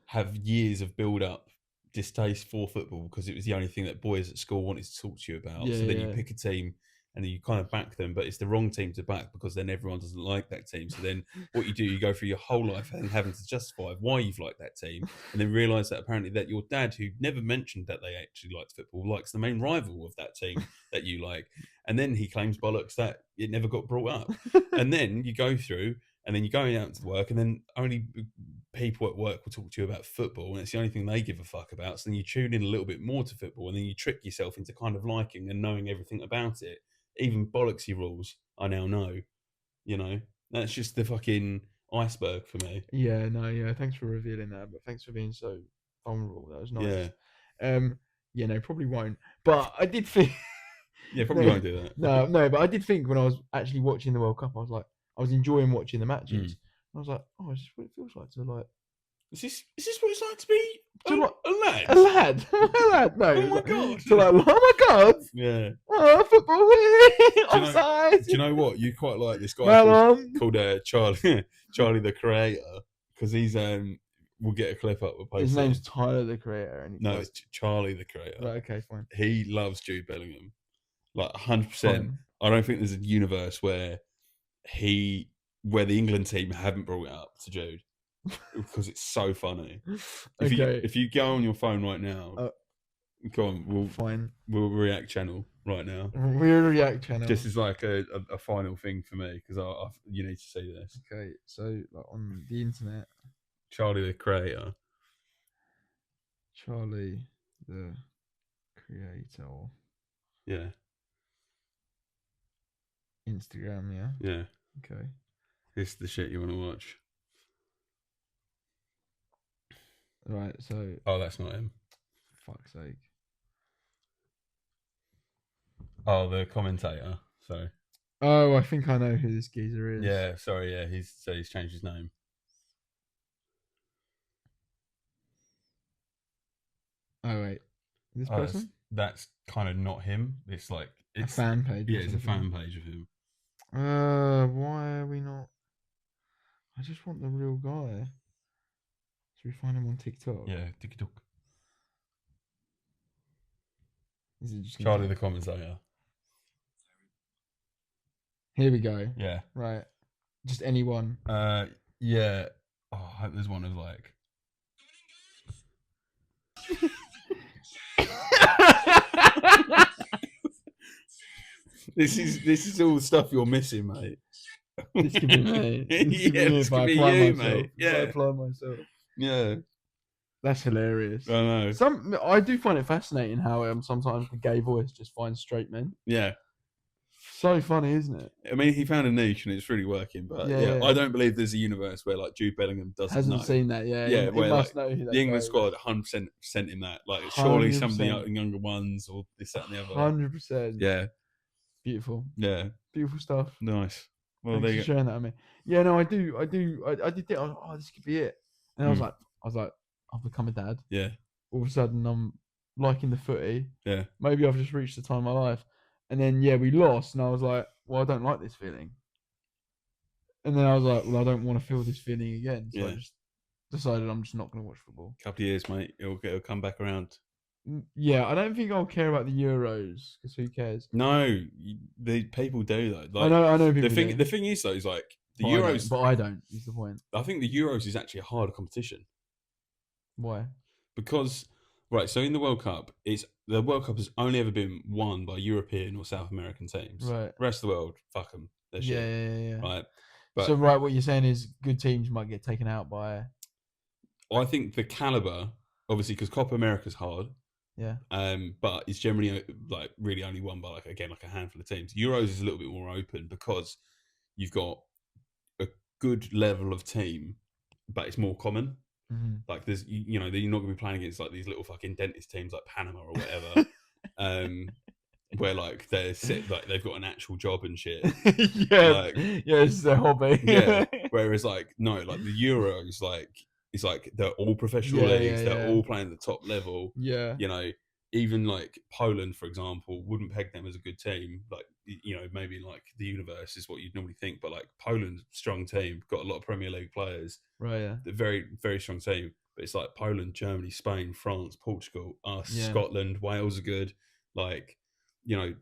have years of build up distaste for football because it was the only thing that boys at school wanted to talk to you about. So then you pick a team and then you kind of back them, but it's the wrong team to back because then everyone doesn't like that team. So then what you do, you go through your whole life and having to justify why you've liked that team, and then realise that apparently that your dad, who never mentioned that they actually liked football, likes the main rival of that team that you like. And then he claims bollocks that it never got brought up. And then you go through, and then you're going out to work, and then only people at work will talk to you about football, and it's the only thing they give a fuck about. So then you tune in a little bit more to football, and then you trick yourself into kind of liking and knowing everything about it. Even bollocksy rules, I now know. That's just the fucking iceberg for me. Yeah, no, thanks for revealing that, but thanks for being so vulnerable. That was nice. Yeah. No, probably won't. But I did think. Yeah, probably won't do that. No, but I did think when I was actually watching the World Cup, I was enjoying watching the matches. I was like, this is what it feels like to Is this what it's like to be a lad? A lad. A lad. No. Oh my god. So like, oh my god. Yeah. Oh, football. Offside. Do you know what? You quite like this guy called Charlie the Creator, because he's we'll get a clip up. His name's Tyler the Creator. And no, it's Charlie the Creator. Right, okay, fine. He loves Jude Bellingham, like 100%. I don't think there's a universe where the England team haven't brought it up to Jude. Because it's so funny. If you go on your phone right now, go on, we'll react channel right now. We'll react channel. Just as like a final thing for me, because you need to see this. Okay, so like on the internet, Charlie the Creator. Charlie the Creator. Yeah. Instagram, yeah. Yeah. Okay. This is the shit you want to watch. Right, so... Oh, that's not him. For fuck's sake. Oh, the commentator. Sorry. Oh, I think I know who this geezer is. Yeah, sorry, yeah. He's changed his name. Oh, wait. This person? That's kind of not him. It's like... It's a fan page. Yeah, it's a fan page of him. Why are we not... I just want the real guy. Should we find him on TikTok? Yeah, TikTok. Is it just Charlie the commentator? Here we go. Yeah. Right. Just anyone. Yeah. Oh, I hope there's one of like... This is all stuff you're missing, mate. This could be me. This could be you, mate. Yeah. I apply myself. Yeah. That's hilarious. I know. I do find it fascinating how sometimes the gay voice just finds straight men. Yeah. So funny, isn't it? I mean, he found a niche and it's really working. But yeah, I don't believe there's a universe where like Jude Bellingham hasn't seen that. Yeah, yeah. He must know who that the England is. squad 100% sent him that. Like surely 100%. Some of the younger ones or this, that, and the other. 100%. Yeah. Beautiful. Yeah. Beautiful stuff. Nice. Well, thanks for sharing that with me. Yeah, no, I do. I did think, oh, this could be it. And I was like, I've become a dad. Yeah. All of a sudden, I'm liking the footy. Yeah. Maybe I've just reached the time of my life. And then, we lost. And I was like, well, I don't like this feeling. And then I was like, well, I don't want to feel this feeling again. So I just decided I'm just not going to watch football. Couple of years, mate. It'll come back around. Yeah, I don't think I'll care about the Euros because who cares? No, the people do though. Like, I know people. The thing is though, is like the Euros. But I don't. Is the point? I think the Euros is actually a harder competition. Why? Because so in the World Cup, the World Cup has only ever been won by European or South American teams. Right. The rest of the world, fuck them. They're shit. Yeah. Right. But so what you're saying is good teams might get taken out by. I think the caliber, obviously, because Copa America's hard. Yeah. But it's generally like really only won by like a handful of teams. Euros is a little bit more open because you've got a good level of team, but it's more common. Mm-hmm. Like there's you're not going to be playing against like these little fucking dentist teams like Panama or whatever, where like they're like they've got an actual job and shit. It's their hobby. Yeah. Whereas like no, like the Euros like. It's like they're all professional leagues. They're all playing at the top level. Yeah. Even like Poland, for example, wouldn't peg them as a good team. Like, maybe like the universe is what you'd normally think. But like Poland's strong team, got a lot of Premier League players. Right, yeah. They're very, very strong team. But it's like Poland, Germany, Spain, France, Portugal, us, Scotland, Wales are good. Like, the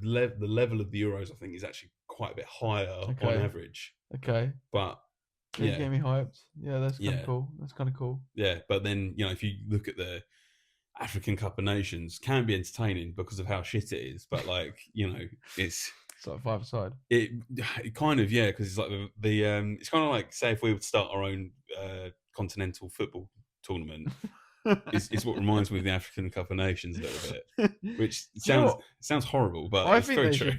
level of the Euros, I think, is actually quite a bit higher on average. Okay. But you get me hyped. Yeah, that's kind of cool. That's kind of cool. Yeah, but then if you look at the African Cup of Nations, can be entertaining because of how shit it is. But like it's like five-a-side. It kind of because it's like the it's kind of like say if we would start our own continental football tournament. It's what reminds me of the African Cup of Nations a little bit, which sounds horrible, but it's very true.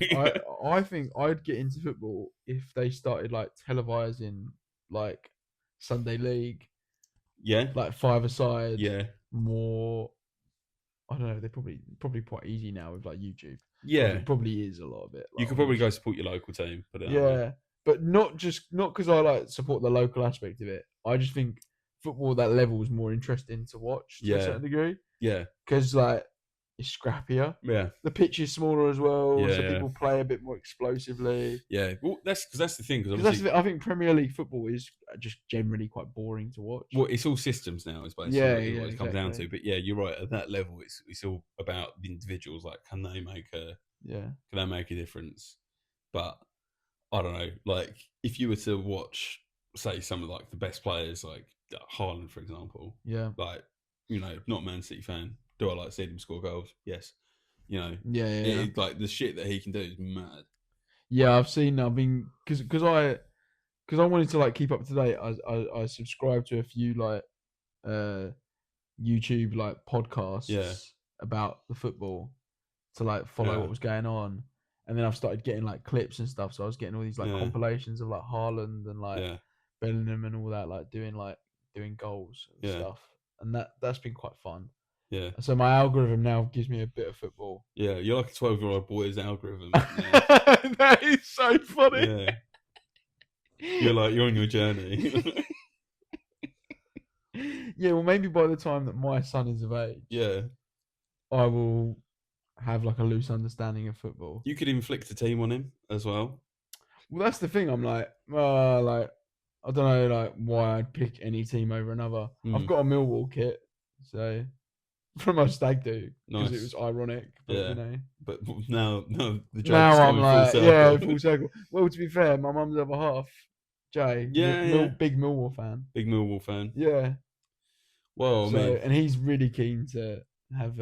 I think I'd get into football if they started like televising. Like Sunday League, like five-a-side, more. I don't know. They're probably quite easy now with like YouTube. Yeah, it probably is a lot of it. Like, you could probably go support your local team, but not because I like support the local aspect of it. I just think football at that level is more interesting to watch to a certain degree. Yeah. Because like it's scrappier. Yeah. The pitch is smaller as well, so Yeah. people play a bit more explosively. Yeah. Well, that's the thing. Because I think Premier League football is just generally quite boring to watch. Well, it's all systems now, is basically what it comes down to. But yeah, you're right. At that level, it's all about the individuals. Like, can they make a difference? But I don't know. Like, if you were to watch, say, some of like the best players, like Haaland, for example. Yeah. Like, not a Man City fan. Do I like seeing him score goals? Yes. Yeah. Like the shit that he can do is mad. Yeah, I've seen. Because I wanted to like keep up to date. I subscribed to a few like YouTube like podcasts about the football to like follow what was going on, and then I've started getting like clips and stuff. So I was getting all these like compilations of like Haaland and like Bellingham and all that, like doing goals and stuff, and that's been quite fun. Yeah. So my algorithm now gives me a bit of football. Yeah, you're like a 12-year-old boy's algorithm. That is so funny. Yeah. You're on your journey. Yeah, well, maybe by the time that my son is of age, I will have like a loose understanding of football. You could inflict a team on him as well. Well, that's the thing. I'm like, I don't know, like why I'd pick any team over another. I've got a Millwall kit, so from my stag do because it was ironic. But, But now the joke's now I'm like, full circle. full circle. Well, to be fair, my mum's other half, Jay, big Millwall fan. Big Millwall fan. Yeah. Well, and he's really keen to have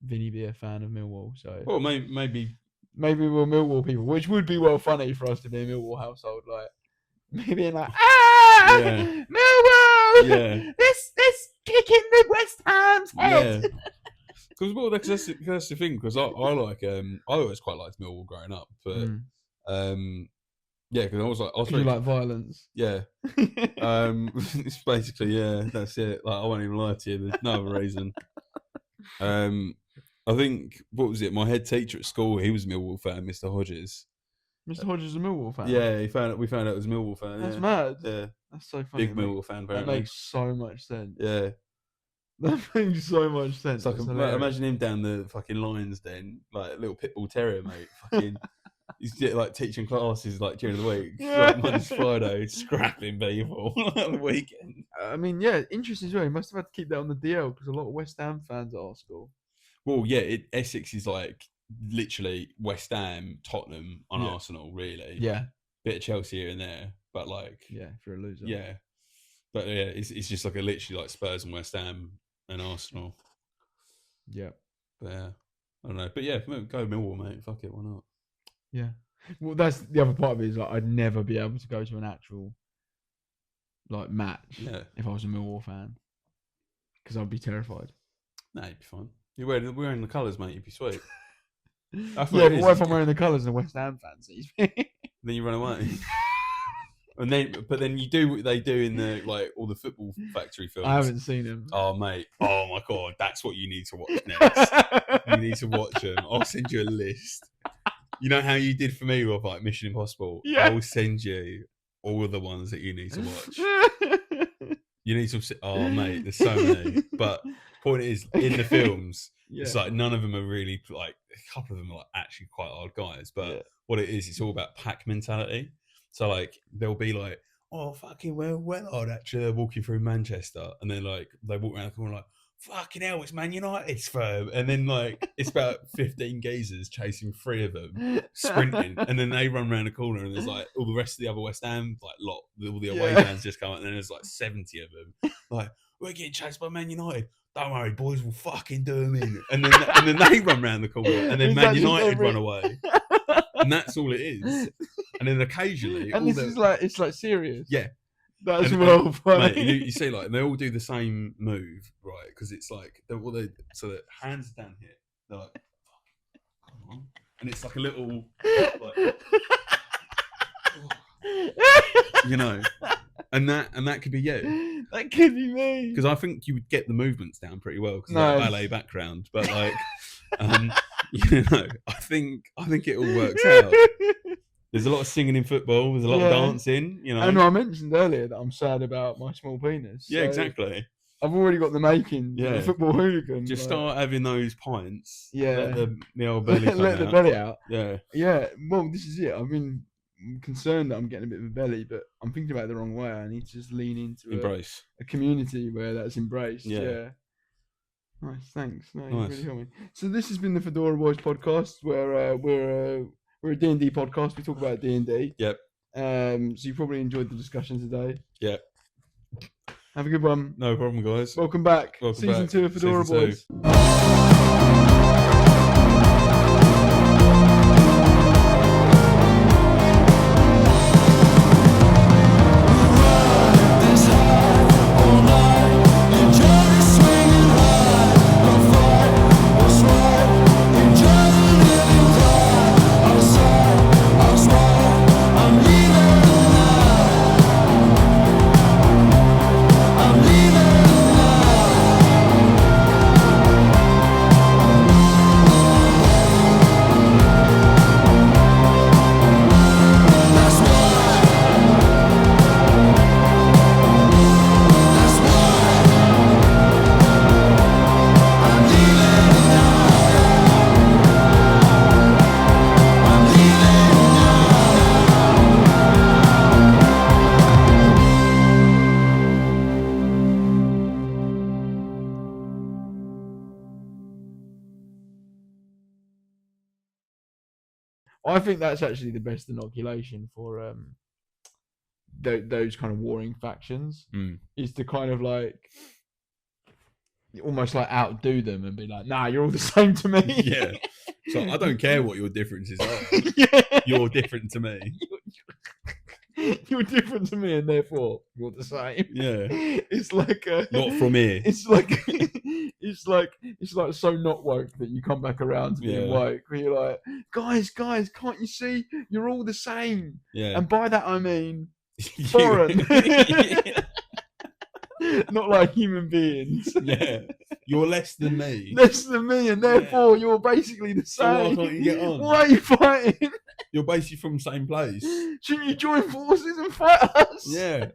Vinny be a fan of Millwall. So, well, maybe we're Millwall people, which would be well funny for us to be a Millwall household. Like, maybe like, Millwall, this kicking the West Ham's head. Because that's the thing. Because I always quite liked Millwall growing up, but because I was you like violence. Yeah. It's basically that's it. Like, I won't even lie to you. There's no other reason. I think, what was it? My head teacher at school, he was a Millwall fan, Mr. Hodges. Mr. Hodges is a Millwall fan? Yeah, we found out it was a Millwall fan. That's mad. Yeah. That's so funny. Big Millwall fan, apparently. That makes so much sense. Yeah. That makes so much sense. It's like, imagine him down the fucking lines then, like a little pit bull terrier, mate. Fucking, he's like teaching classes like during the week, like Monday to Friday, scrapping people on the weekend. I mean, interesting as well. He must have had to keep that on the DL because a lot of West Ham fans at our school. Well, Essex is like literally West Ham, Tottenham, and Arsenal, really. Yeah. Bit of Chelsea here and there, but like, if you're a loser. Yeah, but it's just like literally like Spurs and West Ham and Arsenal. Yeah, but I don't know. But go Millwall, mate. Fuck it, why not? Yeah. Well, that's the other part of it is like I'd never be able to go to an actual like match if I was a Millwall fan because I'd be terrified. Nah, you'd be fine. You're wearing the colours, mate. You'd be sweet. But what if I'm wearing the colours and the West Ham fan sees me? Then you run away. But then you do what they do in the like all the Football Factory films. I haven't seen them. Oh mate, oh my god, that's what you need to watch next. You need to watch them. I'll send you a list. You know how you did for me with like Mission Impossible? Yeah. I'll send you all of the ones that you need to watch. You need to. Oh mate, there's so many. But point is, in the films, it's like none of them are really like. A couple of them are like actually quite hard guys, but what it is, it's all about pack mentality. So like they'll be like, oh fucking well odd actually they're walking through Manchester, and then like they walk around the corner like, fucking hell, it's Man United's firm, and then like it's about 15 geezers chasing 3 of them sprinting, and then they run around the corner and there's like all the rest of the other West Ham like lot, all the away fans just come out, and then there's like 70 of them like, we're getting chased by Man United. Don't worry, boys, we'll fucking do them in. And then they run around the corner, and then Man United run away, and that's all it is. And then occasionally, and it's like serious. Yeah, that's well funny. Mate, you see, like they all do the same move, right? Because it's like so the hands down here, they're like, come on, and it's like a little, like, you know. And that could be you. That could be me. Because I think you would get the movements down pretty well because of that ballet background. But like, I think it all works out. There's a lot of singing in football. There's a lot of dancing. You know. And I mentioned earlier that I'm sad about my small penis. Yeah, so exactly. I've already got the making of a football hooligan. Just start having those pints. Yeah. Let the old belly come Let out. the belly out. Yeah. Yeah. Well, this is it. I've been concerned that I'm getting a bit of a belly, but I'm thinking about it the wrong way. I need to just lean into a community where that's embraced. Yeah. Nice. Thanks. No, you really helped me. So this has been the Fedora Boys podcast, where we're a D&D podcast. We talk about D&D. Yep. So you probably enjoyed the discussion today. Yep. Have a good one. No problem, guys. Welcome back. Season 2 of Fedora Boys. I think that's actually the best inoculation for those kind of warring factions is to kind of like almost like outdo them and be like, nah, you're all the same to me. Yeah. So I don't care what your differences are. You're different to me. You're different to me, and therefore you're the same. Yeah. It's like not from here. It's like so not woke that you come back around to being woke. Where you're like, guys, can't you see? You're all the same. Yeah. And by that I mean foreign. Not like human beings. Yeah. You're less than me. Less than me, and therefore you're basically the same. So why can't you get on? Why are you fighting? You're basically from the same place. Shouldn't you join forces and fight us? Yeah.